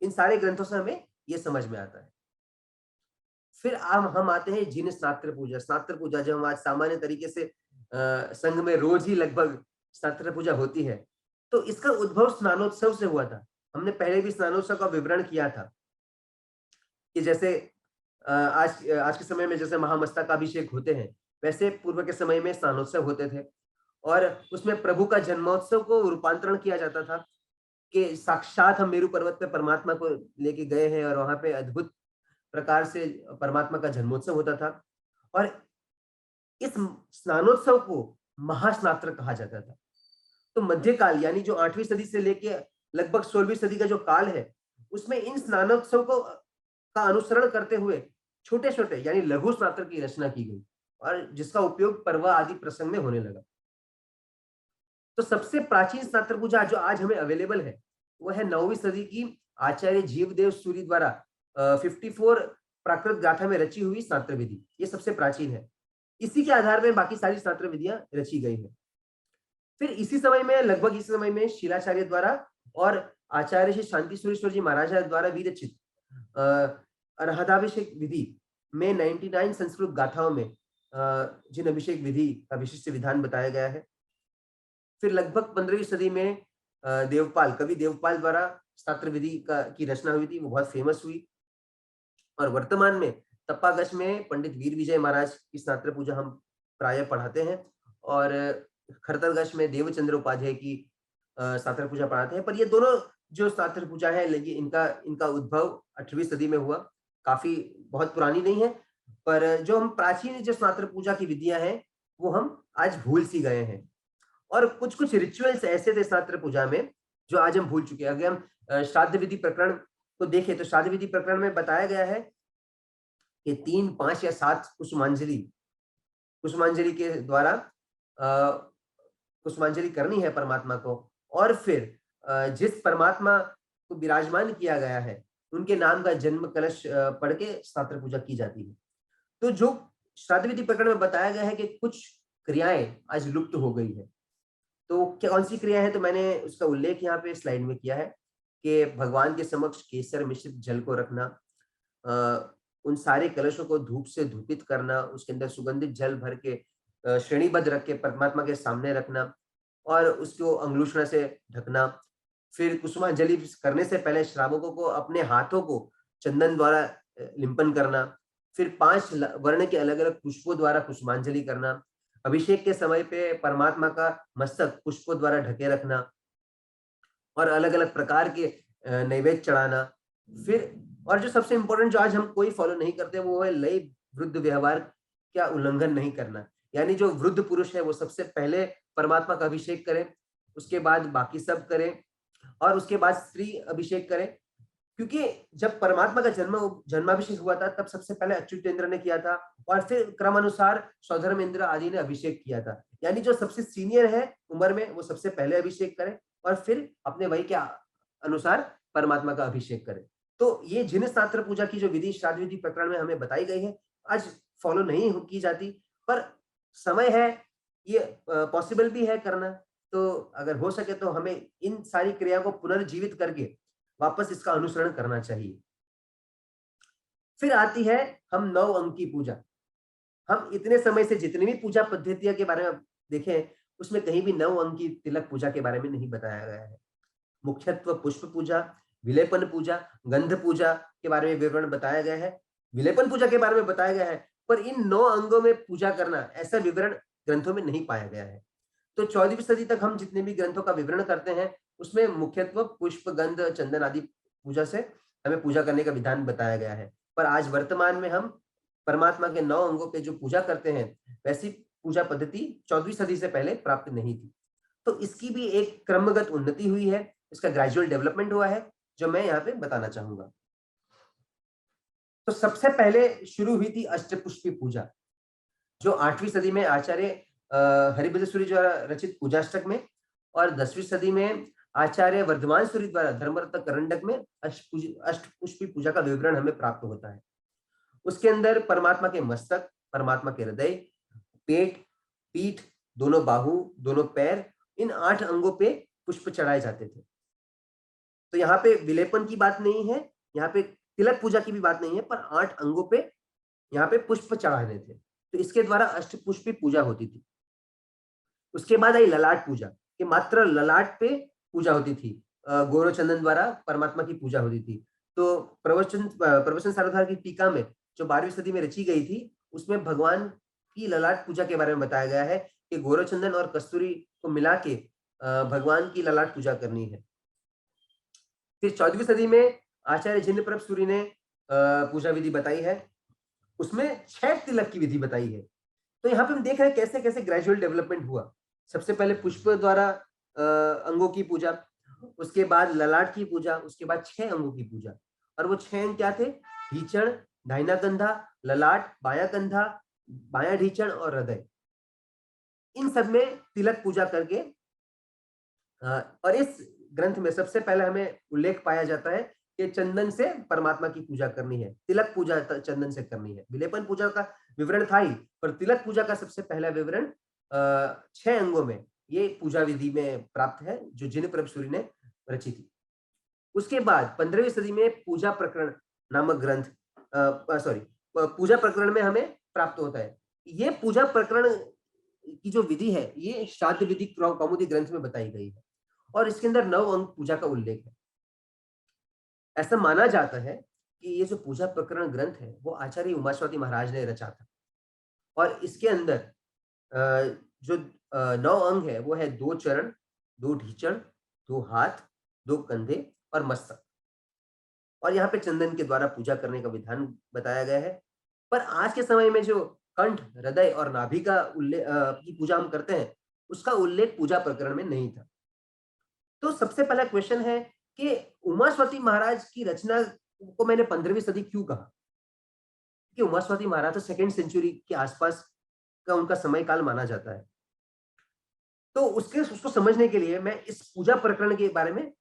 इन सारे ग्रंथों से हमें ये समझ में आता है। फिर हम आते हैं जिन स्नात्र पूजा। स्नात्र पूजा जो हम आज सामान्य तरीके से संघ में रोज ही लगभग स्नात्र पूजा होती है, तो इसका उद्भव स्नानोत्सव से हुआ था। हमने पहले भी स्नानोत्सव का विवरण किया था कि जैसे आज के समय में जैसे महामस्तकाभिषेक होते हैं, वैसे पूर्व के समय में स्नानोत्सव होते थे, और उसमें प्रभु का जन्मोत्सव को रूपांतरण किया जाता था कि साक्षात हम मेरू पर्वत पे परमात्मा को लेके गए हैं और वहां पे अद्भुत प्रकार से परमात्मा का जन्मोत्सव होता था। और इस स्नानोत्सव को महास्नात्र कहा जाता था। तो मध्यकाल यानी जो 8वीं सदी से लेके लगभग 16वीं सदी का जो काल है, उसमें इन स्नानोत्सव को का अनुसरण करते हुए छोटे छोटे यानी लघु स्नात्र की रचना की गई, और जिसका उपयोग पर्व आदि प्रसंग में होने लगा। तो सबसे प्राचीन स्नात्र पूजा जो आज हमें अवेलेबल है, वह है 9वीं सदी की आचार्य जीवदेव सूरी द्वारा 54 प्राकृत गाथा में रची हुई स्नात्र विधि। ये सबसे प्राचीन है। इसी के आधार में बाकी सारी स्नात्र विधियां रची गई है। फिर इसी समय में, लगभग इसी समय में शिलाचार्य द्वारा और आचार्य श्री शांति सुरेश्वर जी महाराज द्वारा विरचित अर्हताभिषेक विधि में 99 संस्कृत गाथाओं में जिन अभिषेक विधि का विशिष्ट विधान बताया गया है। फिर लगभग 15वीं सदी में कवि देवपाल द्वारा स्नात्र विधि की रचना हुई थी, वो बहुत फेमस हुई। और वर्तमान में तप्पागश में पंडित वीर विजय महाराज की स्नात्र पूजा हम प्रायः पढ़ाते हैं, और खरतरगश में देवचंद्र उपाध्याय की स्नात्र पूजा पढ़ाते हैं। पर ये दोनों जो स्नात्र पूजा है, इनका उद्भव 8वीं सदी में हुआ, काफी बहुत पुरानी नहीं है। पर जो हम प्राचीन जो स्नात्र पूजा की विधियां हैं, वो हम आज भूल सी गए हैं। और कुछ कुछ रिचुअल्स ऐसे थे स्नात्र पूजा में जो आज हम भूल चुके हैं। अगर हम श्राद्ध विधि प्रकरण को देखें, तो श्राद्ध विधि प्रकरण में बताया गया है कि 3, 5 या 7 कुसुमांजलि के द्वारा कुसुमांजलि करनी है परमात्मा को, और फिर जिस परमात्मा को विराजमान किया गया है उनके नाम का जन्म कलश पढ़ के स्नात्र पूजा की जाती है। तो जो श्राद्ध विधि प्रकरण में बताया गया है कि कुछ क्रियाएं आज लुप्त हो गई है, तो कौन सी क्रिया है, तो मैंने उसका उल्लेख यहाँ पे स्लाइड में किया है कि भगवान के समक्ष केसर मिश्रित जल को रखना, उन सारे कलशों को धूप से धूपित करना, उसके अंदर सुगंधित जल भर के श्रेणीबद्ध रख के परमात्मा के सामने रखना और उसको अंगुलीषणा से ढकना। फिर कुसुमांजलि करने से पहले श्रावकों को अपने हाथों को चंदन द्वारा लिंपन करना, फिर 5 वर्ण के अलग अलग पुष्पों द्वारा पुष्पांजलि करना, अभिषेक के समय पे परमात्मा का मस्तक पुष्पों द्वारा ढके रखना और अलग अलग प्रकार के नैवेद्य चढ़ाना। फिर और जो सबसे इंपॉर्टेंट जो आज हम कोई फॉलो नहीं करते वो है लय वृद्ध व्यवहार का उल्लंघन नहीं करना। यानी जो वृद्ध पुरुष है वो सबसे पहले परमात्मा का अभिषेक करे, उसके बाद बाकी सब करें और उसके बाद स्त्री अभिषेक करे। क्योंकि जब परमात्मा का जन्माभिषेक हुआ था तब सबसे पहले अच्युतेंद्र ने किया था और फिर क्रमानुसार सौधर्मेंद्र आदि ने अभिषेक किया था। यानी जो सबसे सीनियर है उम्र में वो सबसे पहले अभिषेक करे और फिर अपने वही के अनुसार परमात्मा का अभिषेक करे। तो ये जिन शास्त्र पूजा की जो विधि श्राद्ध विधि प्रकरण में हमें बताई गई है आज फॉलो नहीं की जाती, पर समय है, ये पॉसिबल भी है करना। तो अगर हो सके तो हमें इन सारी क्रिया को पुनर्जीवित करके वापस इसका अनुसरण करना चाहिए। फिर आती है हम 9 अंग की पूजा। हम इतने समय से जितनी भी पूजा पद्धतियों के बारे में देखें उसमें कहीं भी 9 अंग की तिलक पूजा के बारे में नहीं बताया गया है। मुख्यत्व पुष्प पूजा, विलेपन पूजा, गंध पूजा के बारे में विवरण बताया गया है, विलेपन पूजा के बारे में बताया गया है, पर इन 9 अंगों में पूजा करना ऐसा विवरण ग्रंथों में नहीं पाया गया है। तो 14वीं सदी तक हम जितने भी ग्रंथों का विवरण करते हैं उसमें मुख्यत्व पुष्प, गंध, चंदन आदि पूजा से हमें पूजा करने का विधान बताया गया है। पर आज वर्तमान में हम परमात्मा के 9 अंगों पे जो पूजा करते हैं वैसी पूजा पद्धति 14वीं सदी से पहले प्राप्त नहीं थी। तो इसकी भी एक क्रमगत उन्नति हुई है, इसका ग्रेजुअल डेवलपमेंट हुआ है जो मैं यहाँ पे बताना चाहूंगा। तो सबसे पहले शुरू हुई थी अष्टपुष्पी पूजा जो 8वीं सदी में आचार्य हरिभद्र सूरी द्वारा रचित पूजाष्टक में और 10वीं सदी में आचार्य वर्धमान सूरी द्वारा धर्मरत्न करंडक में अष्टपुष्पी पूजा का विवरण हमें प्राप्त होता है। उसके अंदर परमात्मा के मस्तक, परमात्मा के हृदय, पेट, पीठ, दोनों बाहु, दोनों पैर, इन 8 अंगों पे पुष्प चढ़ाए जाते थे। तो यहाँ पे विलेपन की बात नहीं है, यहाँ पे तिलक पूजा की भी बात नहीं है, पर 8 अंगों पे यहाँ पे पुष्प चढ़ाने थे। तो इसके द्वारा अष्टपुष्पी पूजा होती थी। उसके बाद आई ललाट पूजा कि मात्र ललाट पे पूजा होती थी। गौरव चंदन द्वारा परमात्मा की पूजा होती थी। तो प्रवचन सारोद्धार की टीका में जो 12वीं सदी में रची गई थी उसमें भगवान की ललाट पूजा के बारे में बताया गया है कि गौरव चंदन और कस्तूरी को मिला के भगवान की ललाट पूजा करनी है। फिर 14वीं सदी में आचार्य जिन प्रभ सूरी ने पूजा विधि बताई है, उसमें 6 तिलक की विधि बताई है। तो यहाँ पे हम देख रहे हैं कैसे कैसे ग्रेजुअल डेवलपमेंट हुआ। सबसे पहले पुष्प द्वारा अंगों की पूजा, उसके बाद ललाट की पूजा, उसके बाद 6 अंगों की पूजा। और वो 6 अंग क्या थे? ढीचण, दाहिना कंधा, ललाट, बायां कंधा, बायां ढीचण और हृदय। इन सब में तिलक पूजा करके और इस ग्रंथ में सबसे पहले हमें उल्लेख पाया जाता है कि चंदन से परमात्मा की पूजा करनी है, तिलक पूजा चंदन से करनी है। विलेपन पूजा का विवरण था ही, पर तिलक पूजा का सबसे पहला विवरण 6 अंगों में ये पूजा विधि में प्राप्त है जो जिन प्रभ सूरी ने रची थी। उसके बाद 15वीं सदी में पूजा प्रकरण नामक ग्रंथ पूजा प्रकरण में हमें प्राप्त होता है। ये पूजा प्रकरण की जो विधि है ये श्राद्ध विधि कौमुदी ग्रंथ में बताई गई है और इसके अंदर 9 अंग पूजा का उल्लेख है। ऐसा माना जाता है कि ये जो पूजा प्रकरण ग्रंथ है वो आचार्य उमास्वाति महाराज ने रचा था और इसके अंदर जो 9 अंग है वो है 2 चरण, 2 ढीचण, 2 हाथ, 2 कंधे और मस्तक। और यहाँ पे चंदन के द्वारा पूजा करने का विधान बताया गया है। पर आज के समय में जो कंठ, हृदय और नाभि का उल्लेख की पूजा हम करते हैं उसका उल्लेख पूजा प्रकरण में नहीं था। तो सबसे पहला क्वेश्चन है कि उमास्वाति महाराज की रचना को मैंने 15वीं सदी क्यों कहा? कि उमास्वाति महाराज तो 2nd सेंचुरी के आसपास का उनका समय काल माना जाता है। तो उसको समझने के लिए मैं इस पूजा प्रकरण के बारे में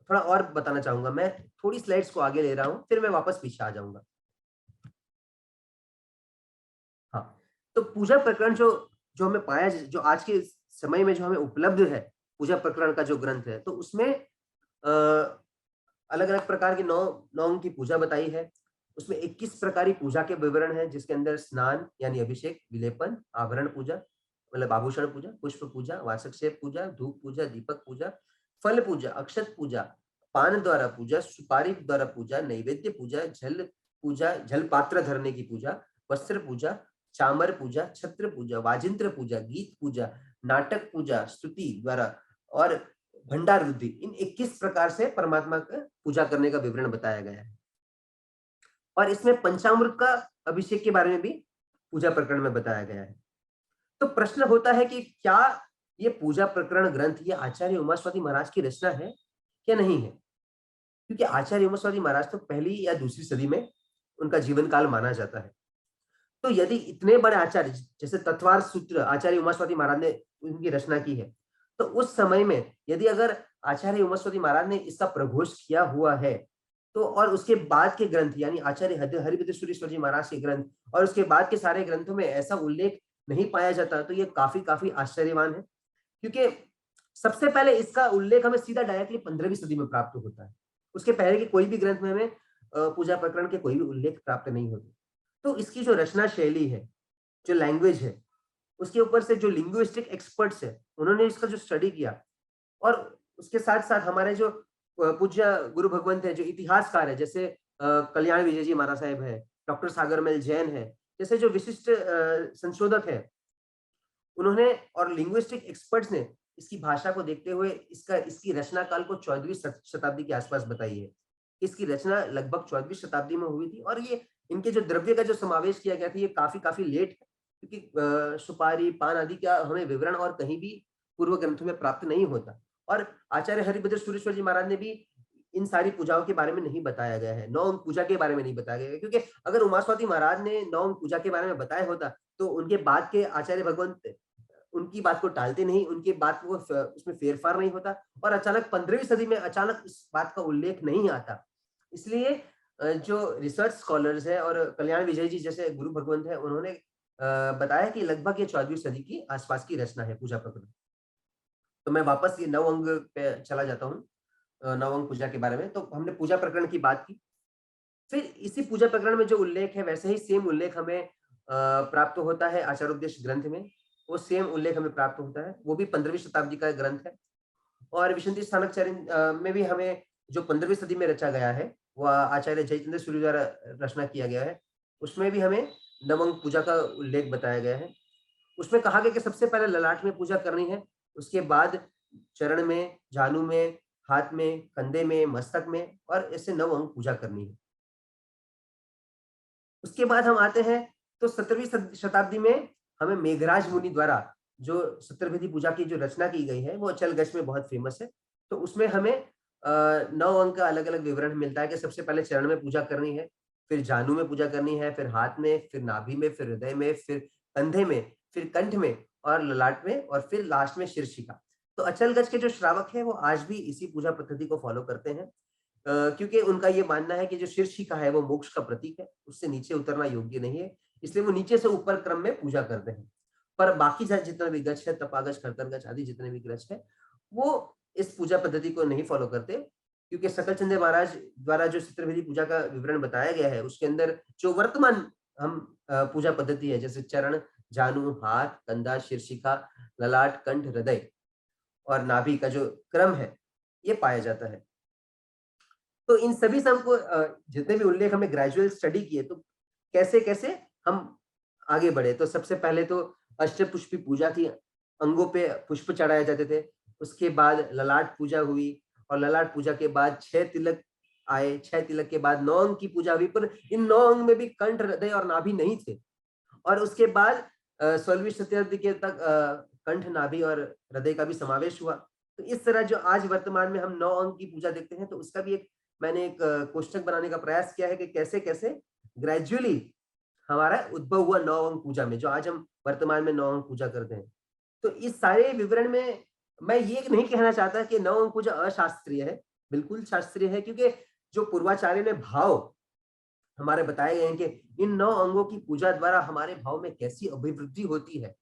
थोड़ा और बताना चाहूंगा। मैं थोड़ी स्लाइड्स को आगे ले रहा हूं, फिर मैं वापस पीछे आ जाऊंगा। हाँ, तो पूजा प्रकरण जो हमें पाया, जो आज के समय में जो हमें उपलब्ध है पूजा प्रकरण का जो ग्रंथ है, तो उसमें अलग अलग प्रकार की 9 की पूजा बताई है। उसमें 21 प्रकार की पूजा के विवरण है जिसके अंदर स्नान यानी अभिषेक, विलेपन, आभरण पूजा मतलब आभूषण पूजा, पुष्प पूजा, वासक्षेप पूजा, धूप पूजा, दीपक पूजा, फल पूजा, अक्षत पूजा, पान द्वारा पूजा, सुपारी द्वारा पूजा, नैवेद्य पूजा, जल पूजा, जल पात्र धरने की पूजा, वस्त्र पूजा, चामर पूजा, छत्र पूजा, वाजिंत्र पूजा, गीत पूजा, नाटक पूजा, स्तुति द्वारा और भंडार वृद्धि, इन 21 प्रकार से परमात्मा का पूजा करने का विवरण बताया गया है। और इसमें पंचामृत का अभिषेक के बारे में भी पूजा प्रकरण में बताया गया है। तो प्रश्न होता है कि क्या ये पूजा प्रकरण ग्रंथ ये आचार्य उमास्वाति महाराज की रचना है या नहीं है? क्योंकि आचार्य उमास्वाति महाराज तो पहली या दूसरी सदी में उनका जीवन काल माना जाता है। तो यदि इतने बड़े आचार्य जैसे तत्वार सूत्र आचार्य उमास्वाति महाराज ने उनकी रचना की है, तो उस समय में यदि अगर आचार्य उमास्वाति महाराज ने इसका प्रघोष किया हुआ है, तो और उसके बाद के ग्रंथ यानी आचार्य हरिभद्रेश्वरेश्वर जी महाराज के ग्रंथ और उसके बाद के सारे ग्रंथों में ऐसा उल्लेख नहीं पाया जाता, तो ये काफी आश्चर्यवान है। क्योंकि सबसे पहले इसका उल्लेख हमें सीधा डायरेक्टली 15वीं सदी में प्राप्त होता है। उसके पहले के कोई भी ग्रंथ में हमें पूजा प्रकरण के कोई भी उल्लेख प्राप्त नहीं होते। तो इसकी जो रचना शैली है, जो लैंग्वेज है, उसके ऊपर से जो लिंग्विस्टिक एक्सपर्ट्स है, उन्होंने इसका जो स्टडी किया और उसके साथ-साथ हमारे जो पूज्य गुरु भगवंत है, जो इतिहासकार है, जैसे कल्याण विजय जी महाराज साहब है, डॉक्टर सागरमेल जैन है, जैसे जो विशिष्ट संशोधक है, उन्होंने और लिंग्विस्टिक एक्सपर्ट्स ने इसकी भाषा को देखते हुए इसकी रचना काल को 14वीं शताब्दी के आसपास बताई है। इसकी रचना लगभग 14वीं शताब्दी में हुई थी और ये इनके जो द्रव्य का जो समावेश किया गया था, ये काफी लेट है, क्योंकि सुपारी, पान आदि का हमें विवरण और कहीं भी पूर्व ग्रंथों में प्राप्त नहीं होता। और आचार्य हरिभद्रेश्वरेश्वर जी महाराज ने भी इन सारी पूजाओं के बारे में नहीं बताया गया है, नौ अंग पूजा के बारे में नहीं बताया गया है, क्योंकि अगर उमास्वाति महाराज ने नौ अंग पूजा के बारे में बताया होता, तो उनके बाद के आचार्य भगवंत उनकी बात को टालते नहीं, उनकी बात को उसमें फेरफार नहीं होता और अचानक 15वीं सदी में अचानक इस बात का उल्लेख नहीं आता। इसलिए जो रिसर्च स्कॉलर्स है और कल्याण विजय जी जैसे गुरु भगवंत है, उन्होंने बताया कि लगभग ये 14वीं सदी की आसपास की रचना है पूजा प्रकरण। तो मैं वापस ये नव अंग पे चला जाता हूँ, नव अंग पूजा के बारे में। तो हमने पूजा प्रकरण की बात की, फिर इसी पूजा प्रकरण में जो उल्लेख है वैसे ही सेम उल्लेख हमें प्राप्त होता है आचारोपदेश ग्रंथ में। वो सेम उल्लेख हमें प्राप्त होता है, वो भी 15वीं शताब्दी का ग्रंथ है। और विशंति स्थानक चरण में भी हमें जो 15वीं सदी में रचा गया है, वो आचार्य जयचंद्र सूर्य द्वारा रचना किया गया है। उसमें भी हमें नवंग पूजा का उल्लेख बताया गया है। उसमें कहा गया कि सबसे पहले ललाट में पूजा करनी है, उसके बाद चरण में, जानु में, हाथ में, कंधे में, मस्तक में और ऐसे 9 अंग पूजा करनी है। उसके बाद हम आते हैं तो 17वीं शताब्दी में हमें मेघराज मुनि द्वारा जो सत्रविधि पूजा की जो रचना की गई है, वो अचलगच में बहुत फेमस है। तो उसमें हमें 9 अंक का अलग-अलग विवरण मिलता है कि सबसे पहले चरण में पूजा करनी है, फिर जानु में पूजा करनी है, फिर हाथ में, फिर नाभि में, फिर हृदय में, फिर कंधे में, फिर कंठ में और ललाट में और फिर लास्ट में शीर्षिका। तो अचलगच के जो श्रावक हैं, वो आज भी इसी पूजा पद्धति को फॉलो करते हैं। क्योंकि उनका ये मानना है कि जो शीर्षिका है वो मोक्ष का प्रतीक है, उससे नीचे उतरना योग्य नहीं है, इसलिए वो नीचे से ऊपर क्रम में पूजा करते हैं। पर बाकी जितने भी गच है, तपागच, खरतरगच आदि जितने भी गच है, वो इस पूजा पद्धति को नहीं फॉलो करते, क्योंकि सकलचंद महाराज द्वारा जो सत्रविधि पूजा का विवरण बताया गया है, उसके अंदर जो वर्तमान हम पूजा पद्धति है, जैसे चरण, जानु, हाथ, कंधा, शीर्षिका, ललाट, कंठ, हृदय और नाभि का जो क्रम है, ये पाया जाता है। तो इन सभी से हमको जितने भी उल्लेख हमने ग्रेजुअल स्टडी किए, तो कैसे-कैसे हम आगे बढ़े। तो सबसे पहले तो अष्टपुष्पी पूजा थी, अंगों पे पुष्प चढ़ाए जाते थे। उसके बाद ललाट पूजा हुई और ललाट पूजा के बाद 6 तिलक आए, 6 तिलक के बाद 9 अंग की पूजा हुई, पर इन 9 अंग में भी कंठ, हृदय और नाभि नहीं थे। और उसके बाद 16वीं शताब्दी के तक कंठ, नाभि और हृदय का भी समावेश हुआ। तो इस तरह जो आज वर्तमान में हम 9 अंग की पूजा देखते हैं, तो उसका भी मैंने एक कोष्ठक बनाने का प्रयास किया है कि कैसे-कैसे ग्रेजुअली हमारा उद्भव हुआ 9 अंग पूजा में, जो आज हम वर्तमान में 9 अंग पूजा करते हैं। तो इस सारे विवरण में मैं ये नहीं कहना चाहता कि 9 अंग पूजा अशास्त्रीय है, बिल्कुल शास्त्रीय है, क्योंकि जो पूर्वाचार्य ने भाव हमारे बताए गए हैं कि इन 9 अंगों की पूजा द्वारा हमारे भाव में कैसी अभिवृद्धि होती है।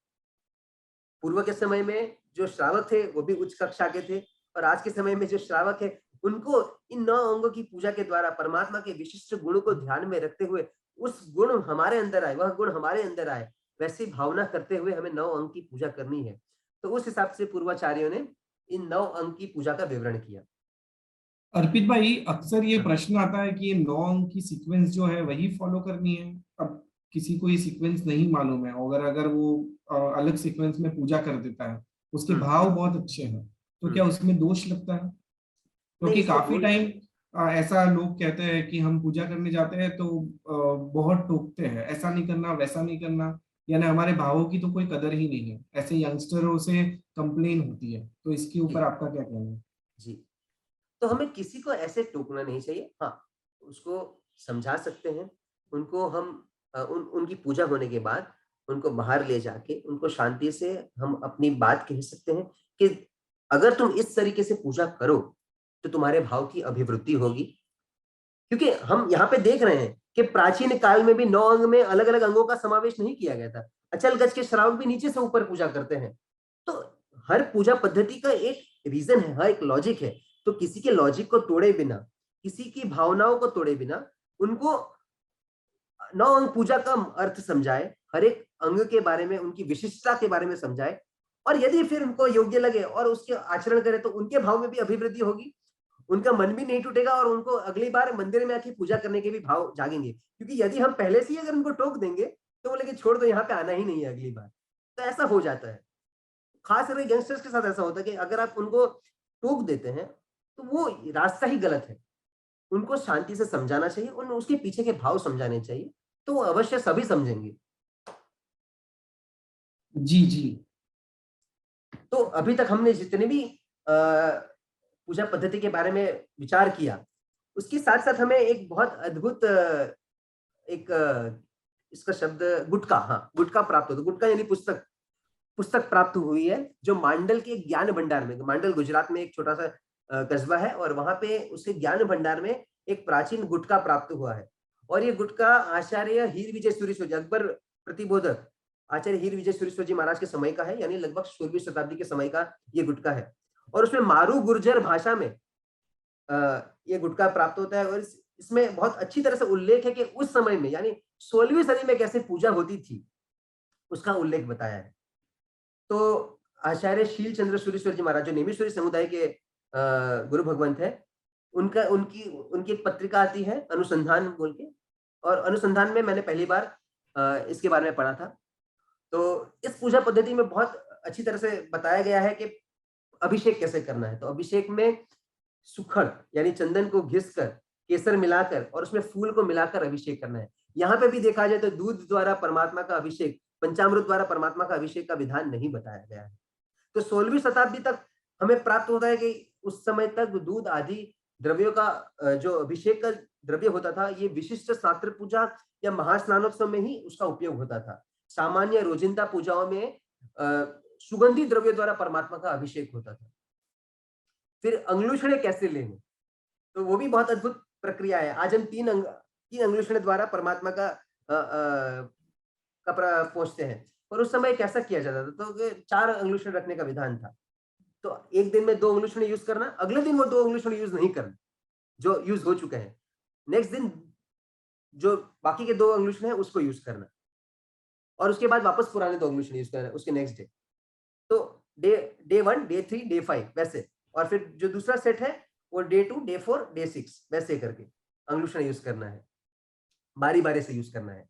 पूर्व के समय में जो श्रावक थे वो भी उच्च कक्षा के थे और आज के समय में जो श्रावक है उनको इन 9 अंगों की पूजा के द्वारा परमात्मा के विशिष्ट गुणों को ध्यान में रखते हुए उस गुण हमारे अंदर आए, वह गुण हमारे अंदर आए, वैसी भावना करते हुए हमें 9 अंग की पूजा करनी है। तो उस हिसाब से पूर्वाचार्यों ने इन 9 अंग की पूजा का विवरण किया। अर्पित भाई, अक्सर ये हाँ, प्रश्न आता है कि ये 9 अंक की सीक्वेंस जो है वही फॉलो करनी है। अब किसी को ये सीक्वेंस नहीं मालूम है, अगर अगर वो अलग सीक्वेंस में पूजा कर देता है, उसके हम्म भाव बहुत अच्छे हैं, तो क्या हम्म उसमें दोष लगता है? नहीं, क्योंकि इसमें काफी दो। टाइम ऐसा लोग कहते हैं कि हम पूजा करने जाते हैं तो बहुत टोकते हैं, ऐसा नहीं करना वैसा नहीं करना, यानी हमारे भावों की तो कोई कदर ही नहीं है, ऐसे यंगस्टरों से कंप्लेन होती है। तो इसके ऊपर जी आपका क्या कहना है? जी, तो हमें किसी को ऐसे टोकना नहीं चाहिए। हाँ, उसको समझा सकते हैं। उनको हम उनकी पूजा होने के बाद उनको बाहर ले जाके उनको शांति से हम अपनी बात कह सकते हैं कि अगर तुम इस तरीके से पूजा करो तो तुम्हारे भाव की अभिवृद्धि होगी। क्योंकि हम यहाँ पे देख रहे हैं कि प्राचीन काल में भी 9 अंग में अलग-अलग अंगों का समावेश नहीं किया गया था। अचल गज के श्रावक भी नीचे से ऊपर पूजा करते हैं। तो हर पूजा पद्धति का एक रीजन है, हर एक लॉजिक है। तो किसी के लॉजिक को तोड़े बिना, किसी की भावनाओं को तोड़े बिना उनको 9 अंग पूजा का अर्थ समझाए, हर एक अंग के बारे में, उनकी विशिष्टता के बारे में समझाए, और यदि फिर उनको योग्य लगे और उसके आचरण करें तो उनके भाव में भी अभिवृद्धि होगी। उनका मन भी नहीं टूटेगा और उनको अगली बार मंदिर में आके पूजा करने के भी भाव जागेंगे। क्योंकि यदि हम पहले से ही अगर उनको टोक देंगे तो बोलेंगे छोड़ दो, यहाँ पे आना ही नहीं है अगली बार। तो ऐसा हो जाता है। खास करके यंगस्टर्स के साथ ऐसा होता है कि अगर आप उनको टोक देते हैं तो वो रास्ता ही गलत है। उनको शांति से समझाना चाहिए, उन उसके पीछे के भाव समझाने चाहिए, तो वो अवश्य सभी समझेंगे। जी जी। तो अभी तक हमने जितने भी पूजा पद्धति के बारे में विचार किया, उसके साथ-साथ हमें एक बहुत अद्भुत एक इसका शब्द गुटका, हाँ, गुटका प्राप्त होता है। गुटका यानी पुस्तक, पुस्तक प्राप्त हुई है, जो मांडल के ज्ञान भंडार में, मांडल गुजरात में एक छोटा-सा कस्बा है और वहाँ पे उसके ज्ञान भंडार में एक प्राचीन गुटका प्राप्त हुआ है। और ये गुटका आचार्य हीर विजय सूरीश्वर जी, अकबर प्रतिबोधक आचार्य हीर विजय सूरीश्वर जी महाराज के समय का है, यानी लगभग 16वीं शताब्दी के समय का ये गुटका है। और उसमें मारू गुर्जर भाषा में ये गुटखा प्राप्त होता है। और इसमें बहुत अच्छी तरह से उल्लेख है कि उस समय में यानी 16वीं सदी में कैसे पूजा होती थी, उसका उल्लेख बताया है। तो आचार्य शील चंद्र सूरीश्वर जी महाराज जो नेमिश्वरी समुदाय के गुरु भगवंत है, उनका उनकी उनकी एक पत्रिका आती है अनुसंधान बोल के, और अनुसंधान में मैंने पहली बार इसके बारे में पढ़ा था। तो इस पूजा पद्धति में बहुत अच्छी तरह से बताया गया है कि अभिषेक कैसे करना है। तो अभिषेक में सुखड़ यानी चंदन को घिसकर, केसर मिलाकर और उसमें फूल को मिलाकर अभिषेक करना है। यहाँ पे भी देखा जाए तो दूध द्वारा परमात्मा का अभिषेक, पंचामृत द्वारा परमात्मा का अभिषेक का विधान नहीं बताया गया है। तो 16वीं शताब्दी तक हमें प्राप्त होता है कि उस समय तक दूध आदि द्रव्यों का जो अभिषेक का द्रव्य होता था, ये विशिष्ट शास्त्र पूजा या महास्नानोत्सव में ही उसका उपयोग होता था। सामान्य रोजिंदा पूजाओं में सुगंधित द्रव्य द्वारा परमात्मा का अभिषेक होता था। फिर अंगलुषणे कैसे लेंगे, तो वो भी बहुत अद्भुत प्रक्रिया है। आज हम 3 अंगुलियों द्वारा परमात्मा का कपड़ा पहुँचते हैं। और उस समय कैसा किया जाता था, तो 4 अंगुलियाँ रखने का विधान था। तो एक दिन में 2 अंगुलियाँ यूज़ करना, अगले दिन वो 2 अंगुलियाँ यूज़ नहीं करना, जो यूज़ हो चुके हैं। नेक्स्ट दिन जो बाकी के 2 अंगुलियाँ हैं उसको यूज़ करना, और उसके बाद वापस पुराने 2 अंगुलियाँ यूज़ करना उसके नेक्स्ट डे। तो डे डे 1, डे 3, डे 5 वैसे, और फिर जो दूसरा सेट है वो डे 2, डे 4, डे 6 वैसे करके अंगुलियाँ यूज़ करना है। बारी-बारी से यूज़ करना है।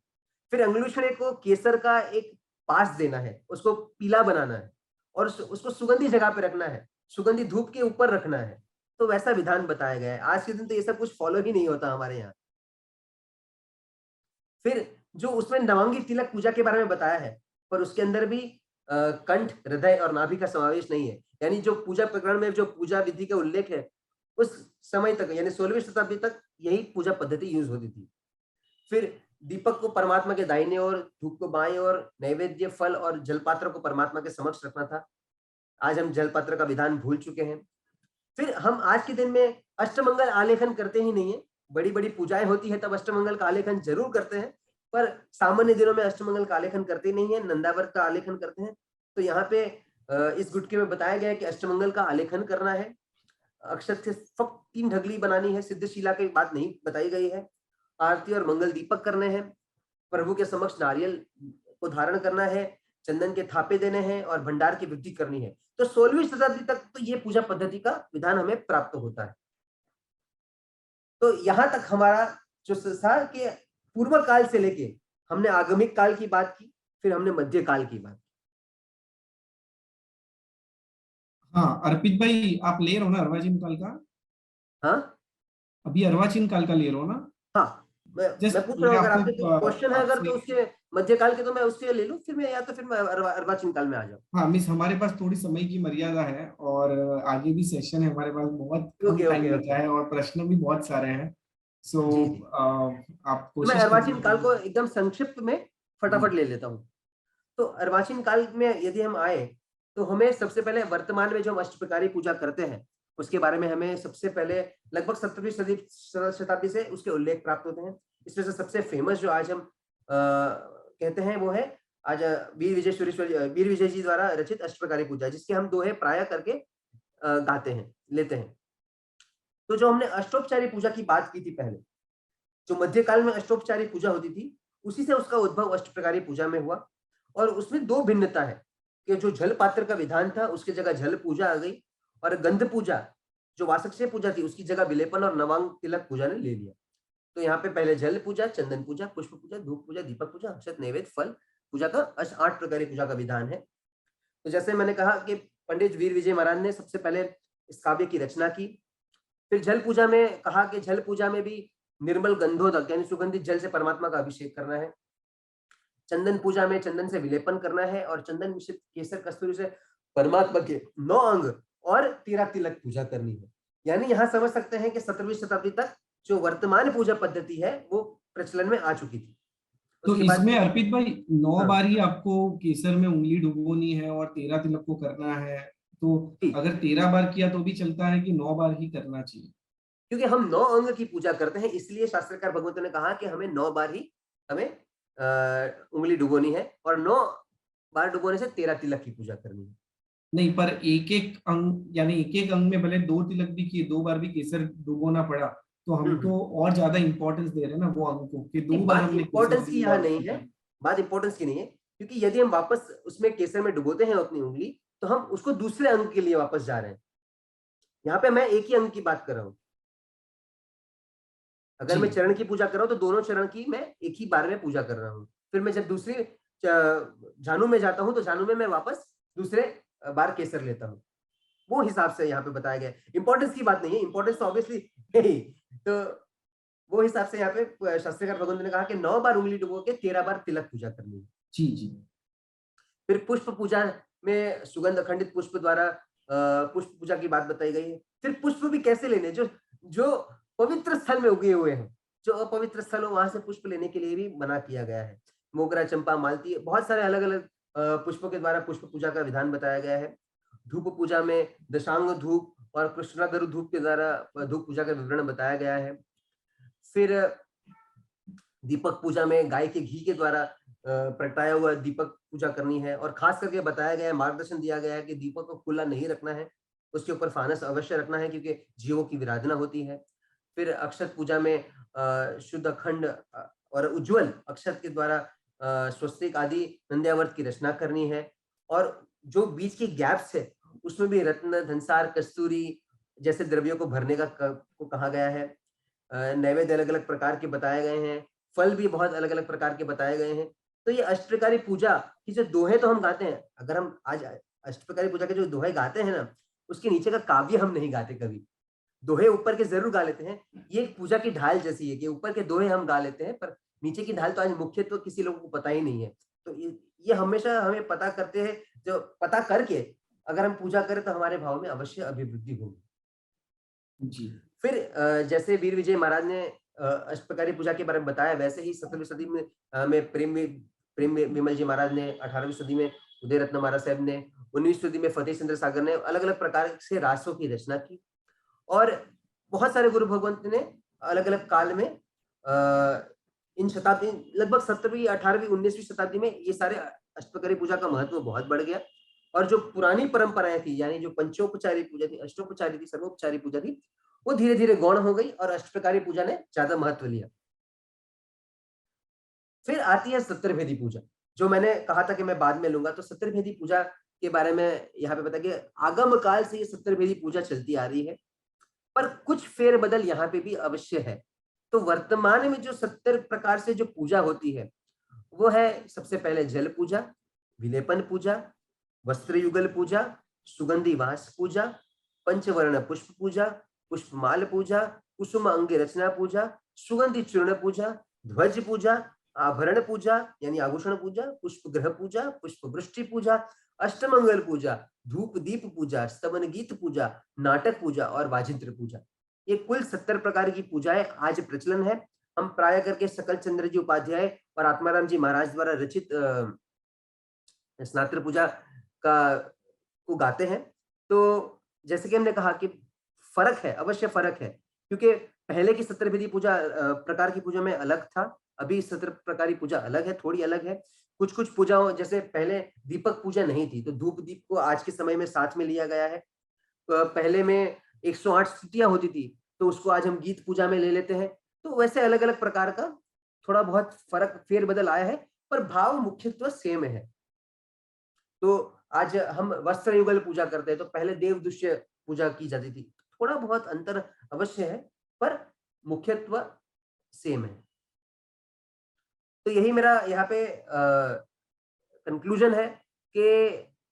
फिर अंगुलियों को केसर का एक पास देना है, उसको पीला बनाना है और उसको सुगंधी जगह पे रखना है, सुगंधी धूप के ऊपर रखना है। तो वैसा विधान बताया गया है। आज के दिन तो ये सब कुछ फॉलो ही नहीं होता हमारे यहाँ। फिर जो उसमें नवांगी तिलक पूजा के बारे में बताया है, पर उसके अंदर भी कंठ, हृदय और नाभि का समावेश नहीं है। यानी जो पूजा प्रकरण में जो पूजा विधि का उल्लेख है, उस समय तक यानी 16वीं शताब्दी तक यही पूजा पद्धति यूज़ होती थी। फिर दीपक को परमात्मा के दाहिने ओर, धूप को बाएं ओर, नैवेद्य, फल और जलपात्र को परमात्मा के समक्ष रखना था। आज हम जलपात्र का विधान भूल चुके हैं। फिर हम आज के दिन में अष्टमंगल आलेखन करते ही नहीं है। बड़ी-बड़ी पूजाएं होती है तब अष्टमंगल का आलेखन जरूर करते हैं, पर सामान्य दिनों में अष्टमंगल का आलेखन करते नहीं है, नंदाव्रत का आलेखन करते हैं। तो यहाँ पे इस गुटके में बताया गया है कि अष्टमंगल का आलेखन करना है। अक्षत से फक्त 3 ढगली बनानी है, सिद्धशिला की बात नहीं बताई गई है। आरती और मंगल दीपक करने हैं, प्रभु के समक्ष नारियल को धारण करना है, चंदन के थापे देने हैं और भंडार की वृद्धि करनी है। तो 16वीं शताब्दी तक तो ये पूजा पद्धति का विधान हमें प्राप्त होता है। तो यहाँ तक हमारा जो था कि पूर्व काल से लेके हमने आगमिक काल की बात की, फिर हमने मध्य काल की बात की। हाँ अर्पित भाई, आप ले रहे हो ना अर्वाचीन काल का? हाँ अभी अर्वाचीन काल का ले रहे हो ना? हाँ, मैं जस्ट पूछ रहा मैं हूँ, अगर आपको आपके कोई क्वेश्चन है अगर, आपसे, तो उसके मध्यकाल के तो मैं उसके ले लूँ, फिर मैं या तो फिर मैं अर्वाचीन काल में आ जाऊँ। हाँ मिस, हमारे पास थोड़ी समय की मर्यादा है और आगे भी सेशन है हमारे पास, बहुत कम ओके टाइम ओके बचा ओके। है और प्रश्न भी बहुत सारे हैं। सो जी जी, आप तो मैं कोशिश अर्वाचीन काल को करिए। एकदम संक्षिप्त में जी फटाफट ले लेता हूँ। तो अर्वाचीन काल में यदि हम आए, तो हमें सबसे पहले वर्तमान में जो हम अष्टप्रकारी पूजा करते हैं उसके बारे में हमें सबसे पहले लगभग 17वीं शताब्दी से उसके उल्लेख प्राप्त होते हैं। इसमें से सबसे फेमस जो आज हम कहते हैं वो है आज वीर विजय जी द्वारा रचित अष्टप्रकारी पूजा, जिसके हम दोहे प्राय करके गाते हैं, लेते हैं। तो जो हमने अष्टोपचारी पूजा की बात की थी पहले, जो मध्यकाल में अष्टोपचारी पूजा होती थी, उसी से उसका उद्भव अष्टप्रकारी पूजा में हुआ। और उसमें दो भिन्नता है कि जो जल पात्र का विधान था उसकी जगह जल पूजा आ गई, और गंध पूजा जो वासक्षय पूजा थी उसकी जगह विलेपन और नवांग तिलक पूजा ने ले लिया। तो यहाँ पे पहले जल पूजा, चंदन पूजा, पुष्प पूजा, धूप पूजा, दीपक पूजा, अक्षत नैवेद्य, फल पूजा का 8 प्रकार पूजा का विधान है। तो जैसे मैंने कहा कि पंडित वीर विजय महाराज ने सबसे पहले इस काव्य की रचना की। फिर जल पूजा में कहा कि जल पूजा में भी निर्मल गंधोदक यानी सुगंधित जल से परमात्मा का अभिषेक करना है। चंदन पूजा में चंदन से विलेपन करना है और चंदन मिश्रित केसर कस्तूरी से परमात्मा के 9 अंग और 13 तिलक पूजा करनी है। यानी यहाँ समझ सकते हैं कि 17वीं शताब्दी तक जो वर्तमान पूजा पद्धति है वो प्रचलन में आ चुकी थी। तो उसके बाद इसमें अर्पित भाई 9 हाँ बार ही आपको केसर में उंगली डुबोनी है और 13 तिलक को करना है, तो जी, अगर 13 बार किया तो भी चलता है कि 9 बार ही करना चाहिए? क्योंकि हम 9 अंग की पूजा करते हैं इसलिए शास्त्रकार भगवंतों ने कहा कि हमें 9 बार ही हमें उंगली डुबोनी है और 9 बार डुबोने से 13 तिलक की पूजा करनी है। नहीं, पर एक एक अंग, यानी एक एक अंग में भले 2 तिलक भी किए, 2 बार भी केसर डुबोना पड़ा, तो हम हम्म। तो और ज्यादा इंपॉर्टेंस दे रहे हैं ना वो अंग को, कि 2 नहीं, बार बात हमने केसर इंपॉर्टेंस की लिया यहाँ और नहीं है, बात इंपॉर्टेंस की नहीं है, क्योंकि यदि हम वापस उसमें केसर में डुबोते हैं अपनी उंगली, तो हम उसको दूसरे अंग के लिए वापस जा रहे हैं। यहाँ पे मैं एक ही अंग की बात कर रहा हूँ। अगर जी मैं चरण की पूजा कर रहा हूँ तो दोनों चरण की मैं एक ही बार में पूजा कर रहा हूँ। फिर मैं जब दूसरी जानू में जाता हूँ तो जानू में मैं वापस दूसरे बार केसर लेता हूँ। वो हिसाब से यहाँ पे बताया गया है। इंपॉर्टेंस की बात नहीं है, इंपॉर्टेंस तो ऑब्वियसली नहीं। तो वो हिसाब से यहाँ पे शास्त्रकार भगवंत ने कहा कि 9 बार उंगली डुबो के 13 बार तिलक पूजा करनी है। जी जी। फिर पुष्प पूजा में सुगंध अखंडित पुष्प द्वारा पुष्प पूजा की बात बताई गई है। फिर पुष्प भी कैसे लेने, जो जो पवित्र स्थल में उगे हुए हैं, जो अपवित्र स्थल हो वहां से पुष्प लेने के लिए भी मना किया गया है। मोगरा, चंपा, मालती, बहुत सारे अलग अलग पुष्पों के द्वारा पुष्प पूजा का विधान बताया गया है। धूप पूजा में दशांग धूप और कृष्णागरु धूप के द्वारा धूप पूजा का विवरण बताया गया है। फिर दीपक पूजा में गाय के घी के द्वारा प्रगटाया हुआ दीपक पूजा करनी है, और खास करके बताया गया है, मार्गदर्शन दिया गया है कि दीपक को खुला नहीं रखना है, उसके ऊपर फानस अवश्य रखना है क्योंकि जीवों की विराधना होती है। फिर अक्षत पूजा में शुद्ध अखंड और उज्जवल अक्षत के द्वारा स्वस्तिक आदि नंद्यावर्त की रचना करनी है, और जो बीच की गैप्स है उसमें भी रत्न, धनसार, कस्तूरी जैसे द्रव्यों को भरने को कहा गया है। नैवेद्य अलग अलग प्रकार के बताए गए हैं, फल भी बहुत अलग अलग प्रकार के बताए गए हैं। तो ये अष्टप्रकारी पूजा की जो दोहे तो हम गाते हैं, अगर हम आज अष्टप्रकारी पूजा के जो दोहे गाते हैं ना, उसके नीचे का काव्य हम नहीं गाते कभी। दोहे ऊपर के जरूर गा लेते हैं, ये एक पूजा की ढाल जैसी है कि ऊपर के दोहे हम गा लेते हैं, पर नीचे की ढाल तो आज मुख्य तो किसी लोगों को पता ही नहीं है। तो ये हमेशा हमें पता करते हैं, जो पता करके अगर हम पूजा करें तो हमारे भाव में अवश्य अभिवृद्धि होगी। जी। फिर जैसे वीर विजय महाराज ने अष्टप्रकारी पूजा के बारे में बताया, वैसे ही 17वीं सदी में प्रेम विमल जी महाराज ने, 18वीं सदी में उदय रत्न महाराज साहब ने, 19वीं सदी में फतेह चंद्र सागर ने अलग अलग प्रकार से रासों की रचना की, और बहुत सारे गुरु भगवंत ने अलग अलग काल में इन शताब्दी लगभग 17वीं 18वीं 19वीं शताब्दी में ये सारे अष्टप्रकारी पूजा का महत्व बहुत बढ़ गया, और जो पुरानी परंपराएं थी यानी जो पंचोपचारी पूजा थी, अष्टोपचारी थी, सर्वोपचारी पूजा थी, वो धीरे धीरे गौण हो गई और अष्टप्रकारी पूजा ने ज्यादा महत्व लिया। फिर आती है सत्तरभेदी पूजा, जो मैंने कहा था कि मैं बाद में लूंगा। तो सत्तरभेदी पूजा के बारे में यहाँ पे बता कि आगम काल से ये सत्तरभेदी पूजा चलती आ रही है। पर कुछ फेरबदल यहाँ पे भी अवश्य है। तो वर्तमान में जो 70 प्रकार से जो पूजा होती है, वो है सबसे पहले जल पूजा, विलेपन पूजा, वस्त्र युगल पूजा, सुगंधि वास पूजा, पंचवर्ण पुष्प पूजा, पुष्पमाल पूजा, कुसुम अंग रचना पूजा, सुगंधि चूर्ण पूजा, ध्वज पूजा, आभरण पूजा यानी आभूषण पूजा, पुष्प ग्रह पूजा, पुष्प वृष्टि पूजा, अष्टमंगल पूजा, धूप दीप पूजा, स्तवन गीत पूजा, नाटक पूजा और वाजिंत्र पूजा। ये कुल 70 प्रकार की पूजाएं आज प्रचलन है। हम प्राय करके सकल चंद्र जी उपाध्याय और आत्माराम जी महाराज द्वारा रचित स्नात्र पूजा का को गाते हैं। तो जैसे कि हमने कहा कि फर्क है, अवश्य फर्क है, क्योंकि पहले की 70 विधि पूजा प्रकार की पूजा में अलग था, अभी 70 प्रकार की पूजा अलग है, थोड़ी अलग है। कुछ-कुछ पूजाओं जैसे पहले दीपक पूजा नहीं थी, तो धूप दीप को आज के समय में साथ में लिया गया है। पहले में 108 स्तुतियाँ होती थी, तो उसको आज हम गीत पूजा में ले लेते हैं। तो वैसे अलग-अलग प्रकार का थोड़ा बहुत फ़र्क फेर-बदल आया है, पर भाव मुख्यत्व सेम है। तो आज हम वस्त्र युगल पूजा करते हैं, तो पहले देवदुष्य पूजा की जाती थी। थोड़ा बहुत अंतर अवश्य है, पर मुख्यत्व सेम है। तो यही मेरा यहाँ पे कंक्लूजन है कि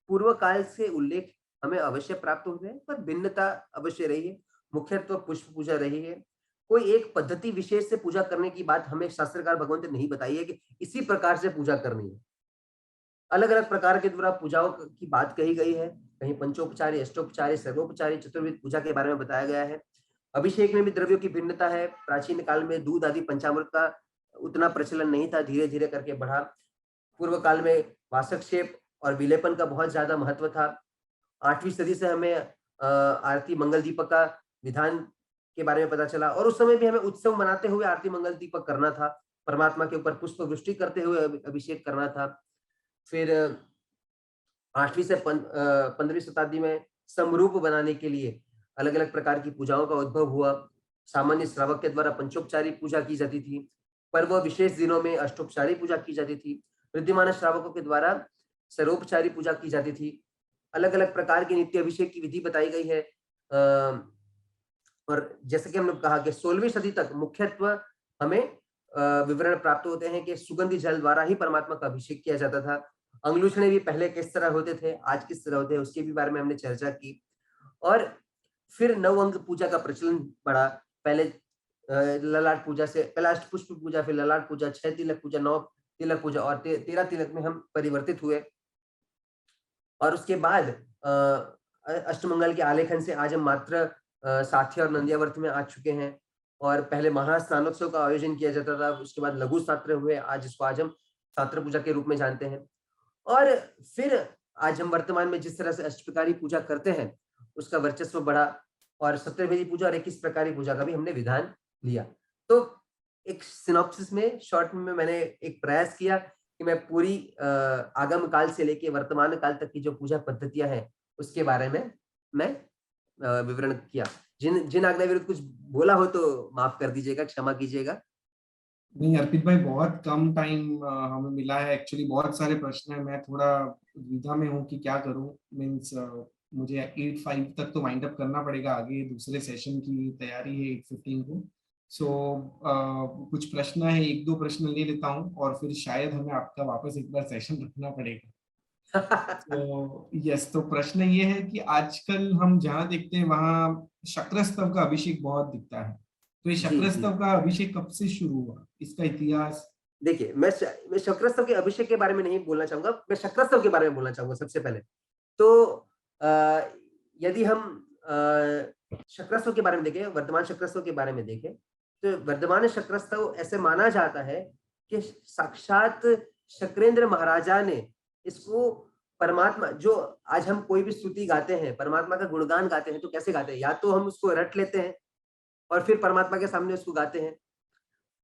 पूर्व काल से उल्लेख हमें अवश्य प्राप्त होते हैं, पर भिन्नता अवश्य रही है। मुख्यत्व पुष्प पूजा रही है। कोई एक पद्धति विशेष से पूजा करने की बात हमें शास्त्रकार भगवंत ने नहीं बताई है कि इसी प्रकार से पूजा करनी है। अलग-अलग प्रकार के द्वारा पूजाओं की बात कही गई है। कहीं पंचोपचारी, अष्टोपचारी, सर्वोपचारी, चतुर्विध पूजा के बारे में बताया गया है। अभिषेक में भी द्रव्यों की भिन्नता है। प्राचीन काल में दूध आदि पंचामृत का उतना प्रचलन नहीं था, धीरे-धीरे करके बढ़ा। पूर्व काल में वासक्षेप और विलेपन का बहुत ज्यादा महत्व था। 8वीं सदी से हमें आरती मंगल दीपक का विधान के बारे में पता चला और उस समय भी हमें उत्सव मनाते हुए आरती मंगल दीपक करना था। परमात्मा के ऊपर पुष्प वृष्टि करते हुए अभिषेक करना था। फिर 8वीं से 15वीं शताब्दी में समरूप बनाने के लिए अलग-अलग प्रकार की पूजाओं का उद्भव हुआ। सामान्य श्रावक के द्वारा पंचोपचारी पूजा की जाती थी, पर्व विशेष दिनों में अष्टोपचारी पूजा की जाती थी। विद्यमान श्रावकों के द्वारा सर्वोपचारी पूजा की जाती थी। अलग-अलग प्रकार के नित्य अभिषेक की विधि बताई गई है। और जैसे कि हमने कहा कि 16वीं सदी तक मुख्यत्व हमें विवरण प्राप्त होते हैं कि सुगंधि जल द्वारा ही परमात्मा का अभिषेक किया जाता था। अंगलूछने भी पहले किस तरह होते थे, आज किस तरह होते हैं, उसके भी बारे में हमने चर्चा की। और फिर नवअंग पूजा का प्रचलन बढ़ा। पहले ललाट पूजा से पहले अष्टपुष्प पूजा, फिर ललाट पूजा, 6 तिलक पूजा, 9 तिलक पूजा और 13 तिलक में हम परिवर्तित हुए। और उसके बाद अष्टमंगल के आलेखन से आज हम मात्र साथी और नंदियावर्त में आ चुके हैं। और पहले महास्नानोत्सव का आयोजन किया जाता था, उसके बाद लघु सात्र हुए, आज हम सात्र पूजा के रूप में जानते हैं। और फिर आज हम वर्तमान में जिस तरह से अष्टप्रकारी पूजा करते हैं, उसका वर्चस्व बढ़ा और 17वेदी पूजा और 21 प्रकारी पूजा का भी हमने विधान लिया। तो एक सिनॉप्सिस में शॉर्ट में मैंने एक प्रयास किया कि मैं पूरी आगम काल से लेके वर्तमान काल तक की जो पूजा पद्धतियां हैं, उसके बारे में मैं विवरण किया। जिन जिन आज्ञा विरुद्ध कुछ बोला हो तो माफ कर दीजिएगा, क्षमा कीजिएगा। नहीं अर्पित भाई, बहुत कम टाइम हमें मिला है। एक्चुअली बहुत सारे प्रश्न है, मैं थोड़ा द्विधा में हूँ कि क्या करूँ। मीन्स मुझे 8:05 तक तो वाइंड अप करना पड़ेगा, आगे दूसरे सेशन की तैयारी है 8:15 को। सो कुछ प्रश्न है, एक दो प्रश्न ले लेता हूँ और फिर शायद हमें आपका वापस एक बार सेशन रखना पड़ेगा। तो यस, तो प्रश्न ये है कि आजकल हम जहाँ देखते हैं वहाँ शक्रस्तव का अभिषेक बहुत दिखता है। तो ये जी, जी। शक्रस्तव का अभिषेक कब से शुरू हुआ, इसका इतिहास? देखिए, मैं शक्रस्तव के अभिषेक के बारे में नहीं बोलना चाहूँगा, मैं शक्रस्तव के बारे में बोलना चाहूँगा सबसे पहले। तो अ, यदि हम शक्रस्तव के बारे में देखें, वर्तमान शक्रस्तव के बारे में देखें, तो वर्तमान शक्रस्तव ऐसे माना जाता है कि साक्षात शक्रेंद्र महाराजा ने इसको परमात्मा जो आज हम कोई भी स्तुति गाते हैं, परमात्मा का गुणगान गाते हैं, तो कैसे गाते हैं? या तो हम उसको रट लेते हैं और फिर परमात्मा के सामने उसको गाते हैं।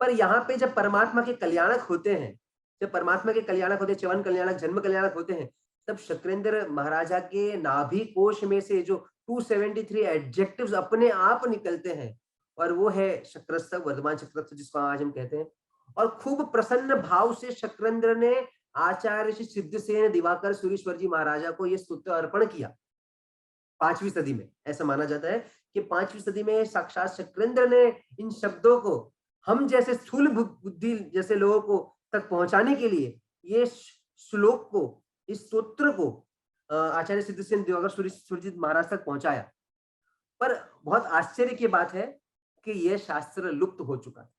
पर यहाँ पे जब परमात्मा के कल्याणक होते हैं, जब परमात्मा के कल्याणक होते हैं, च्यवन कल्याणक, जन्म कल्याणक होते हैं, तब शक्रेंद्र महाराजा के नाभि कोश में से जो 273 एडजेक्टिव्स अपने आप निकलते हैं और वो है शक्रस्तव, वर्धमान शक्रस्तव जिसको आज हम कहते हैं। और खूब प्रसन्न भाव से शक्रेंद्र ने आचार्य श्री सिद्धसेन दिवाकर सूरीश्वर जी महाराजा को ये स्तुति अर्पण किया 5वीं सदी में। ऐसा माना जाता है कि 5वीं सदी में साक्षात शक्रेंद्र ने इन शब्दों को हम जैसे स्थूल बुद्धि जैसे लोगों को तक पहुंचाने के लिए ये श्लोक को, इस स्तोत्र को आचार्य सिद्धसेन दिवाकर सुरजीत महाराज तक पहुंचाया। पर बहुत आश्चर्य की बात है कि यह शास्त्र लुप्त हो चुका था,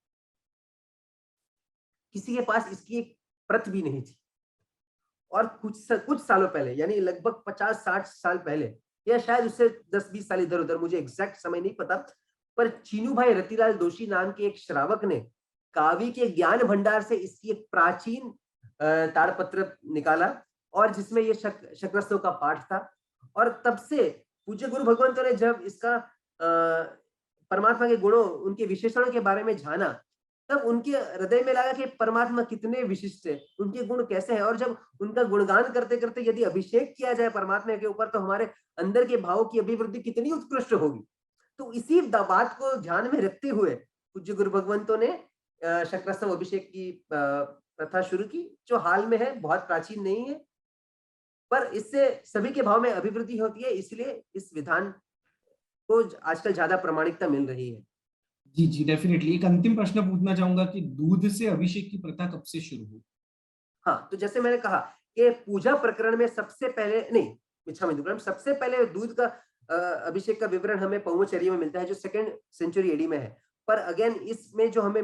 किसी के पास इसकी एक प्रत भी नहीं थी। और कुछ सालों पहले, यानी लगभग 50-60 साल पहले, या शायद उससे 10-20 साल इधर उधर, मुझे एग्जैक्ट समय नहीं पता, पर चीनू भाई रतिलाल दोषी नाम के एक श्रावक ने कावी के ज्ञान भंडार से इसकी एक प्राचीन ताड़पत्र निकाला, और जिसमें ये शक्रस्तव का पाठ था। और तब से पूज्य गुरु भगवंतों ने जब इसका परमात्मा के गुणों, उनके विशेषणों के बारे में जाना, तब उनके हृदय में लगा कि परमात्मा कितने विशिष्ट है, उनके गुण कैसे हैं। और जब उनका गुणगान करते करते यदि अभिषेक किया जाए परमात्मा के ऊपर, तो हमारे अंदर के भावों की अभिवृद्धि कितनी उत्कृष्ट होगी। तो इसी बात को ध्यान में रखते हुए पूज्य गुरु भगवंतों ने शक्रस्तव अभिषेक की प्रथा शुरू की, जो हाल में है, बहुत प्राचीन नहीं है, पर इससे सभी के भाव में अभिवृद्धि होती है। इसलिए इस विधान को आजकल ज्यादा प्रामाणिकता मिल रही है। जी जी, डेफिनेटली। एक अंतिम प्रश्न पूछना चाहूंगा कि दूध से अभिषेक की प्रथा कब से शुरू हुई? हाँ, तो जैसे मैंने कहा कि पूजा प्रकरण में सबसे पहले, नहीं, मिच्छामि सबसे पहले दूध का अभिषेक का विवरण हमें पौमचर्य में मिलता है, जो 2nd सेंचुरी एडी में है। पर अगेन इसमें जो हमें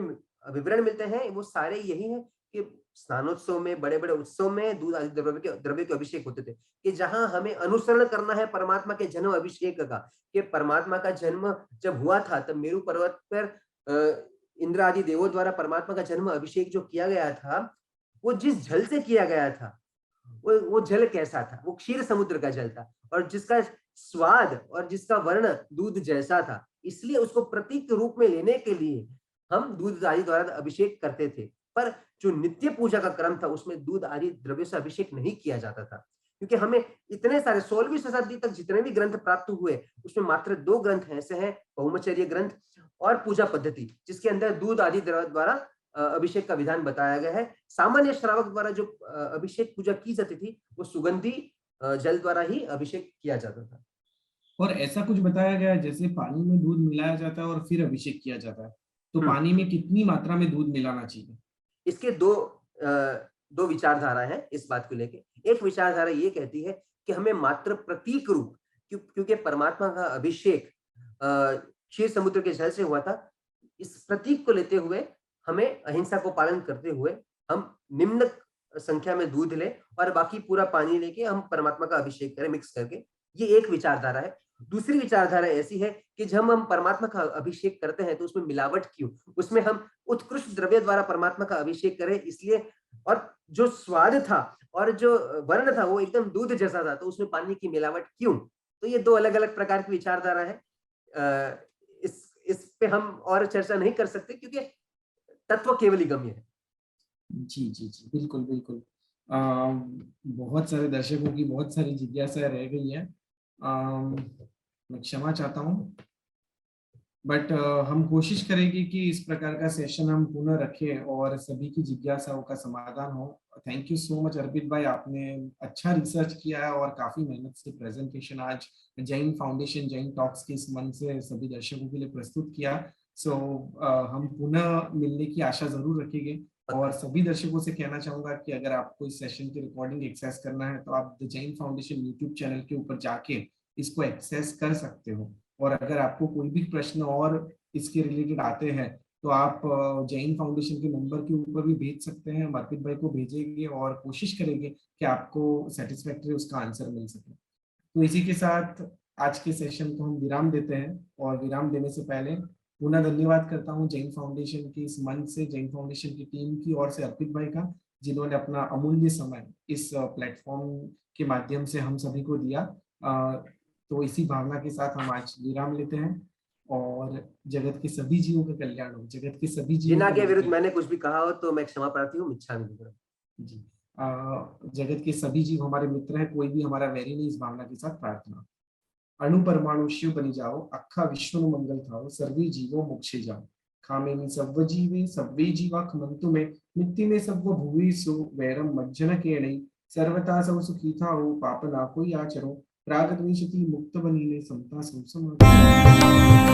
विवरण मिलते हैं वो सारे यही है कि स्नानोत्सव में, बड़े बड़े उत्सव में दूध आदि द्रव्य के अभिषेक होते थे, कि जहां हमें अनुसरण करना है परमात्मा के जन्म अभिषेक का, कि परमात्मा का जन्म जब हुआ था तब मेरु पर्वत पर इंद्र आदि देवों द्वारा परमात्मा का जन्म अभिषेक जो किया गया था, वो जिस जल से किया गया था, वो जल कैसा था? वो क्षीर समुद्र का जल था, और जिसका स्वाद और जिसका वर्ण दूध जैसा था। इसलिए उसको प्रतीक रूप में लेने के लिए हम दूध आदि द्वारा अभिषेक करते थे। पर जो नित्य पूजा का क्रम था, उसमें दूध आदि द्रव्य से अभिषेक नहीं किया जाता था, क्योंकि हमें इतने सारे 16वीं शताब्दी तक जितने भी ग्रंथ प्राप्त हुए, उसमें मात्र 2 ग्रंथ ऐसे हैं, पौमचर्य ग्रंथ और पूजा पद्धति, जिसके अंदर दूध आदि द्वारा अभिषेक का विधान बताया गया है। सामान्य श्रावक द्वारा जो अभिषेक पूजा की जाती थी, वो सुगंधी जल द्वारा ही अभिषेक किया जाता था। और ऐसा कुछ बताया गया है जैसे पानी में दूध मिलाया जाता है और फिर अभिषेक किया जाता है, तो पानी में कितनी मात्रा में दूध मिलाना चाहिए? इसके दो विचारधारा है इस बात को लेके। एक विचारधारा ये कहती है कि हमें मात्र प्रतीक रूप, क्योंकि परमात्मा का अभिषेक क्षीर समुद्र के जल से हुआ था, इस प्रतीक को लेते हुए हमें अहिंसा को पालन करते हुए हम निम्न संख्या में दूध लें और बाकी पूरा पानी लेके हम परमात्मा का अभिषेक करें मिक्स करके। ये एक विचारधारा है। दूसरी विचारधारा ऐसी है कि जब हम परमात्मा का अभिषेक करते हैं तो उसमें मिलावट क्यों? उसमें हम उत्कृष्ट द्रव्य द्वारा परमात्मा का अभिषेक करें इसलिए, और जो स्वाद था और जो वर्ण था वो एकदम दूध जैसा था, तो उसमें पानी की मिलावट क्यों? तो ये 2 अलग-अलग प्रकार की विचारधारा है। इस पे हम और चर्चा नहीं कर सकते, क्योंकि तत्व केवल गम्य है। जी जी जी, बिल्कुल बिल्कुल। बहुत सारे दर्शकों की बहुत सारी जिज्ञासा रह गई है, मैं क्षमा चाहता हूँ, बट हम कोशिश करेंगे कि इस प्रकार का सेशन हम पुनः रखें और सभी की जिज्ञासाओं का समाधान हो। थैंक यू सो मच अर्पित भाई, आपने अच्छा रिसर्च किया है और काफी मेहनत से प्रेजेंटेशन आज जैन फाउंडेशन जैन टॉक्स के इस मन से सभी दर्शकों के लिए प्रस्तुत किया। सो हम पुनः मिलने की आशा जरूर रखेंगे, और सभी दर्शकों से कहना चाहूंगा कि अगर आपको इस सेशन की रिकॉर्डिंग एक्सेस करना है तो आप the Jain foundation YouTube channel के ऊपर जाके इसको एक्सेस कर सकते हो। और अगर आपको कोई भी प्रश्न और इसके रिलेटेड आते हैं तो आप जैन फाउंडेशन के नंबर के ऊपर भी भेज सकते हैं, हम अर्पित भाई को भेजेंगे और कोशिश करेंगे कि आपको सेटिस्फैक्टरी उसका आंसर मिल सके। तो इसी के साथ आज के सेशन को हम विराम देते हैं, और विराम देने से पहले पुनः धन्यवाद करता हूँ जैन फाउंडेशन की इस मंच से, जैन फाउंडेशन की टीम की ओर से अर्पित भाई का, जिन्होंने अपना अमूल्य समय इस प्लेटफॉर्म के माध्यम से हम सभी को दिया। तो इसी भावना के साथ हम आज विराम लेते हैं, और जगत के सभी जीवों का कल्याण हो, जगत के सभी जीवों जिना के विरुद्ध मैंने कुछ भी कहा हो तो मैं क्षमा प्रार्थी हूँ, मिच्छामि जी। जगत के सभी जीव हमारे मित्र हैं, कोई भी हमारा वैरी नहीं, इस भावना के साथ प्रार्थना। अणु परमाणु शिव बनी जाओ, अखा विश्व नु मंगल थाओ, सर्वे जीवो मोक्षे जाओ। कामेनि सव्व जीवे सव्वे जीवा खमन्तु मे, नित्य में सव्व भुवि सु वैरम मज्जन केणै, सर्वथा सव सुखी थाओ, पाप ना कोई आचरो, प्रागद्वेषति मुक्तवनीने समता संसमाधि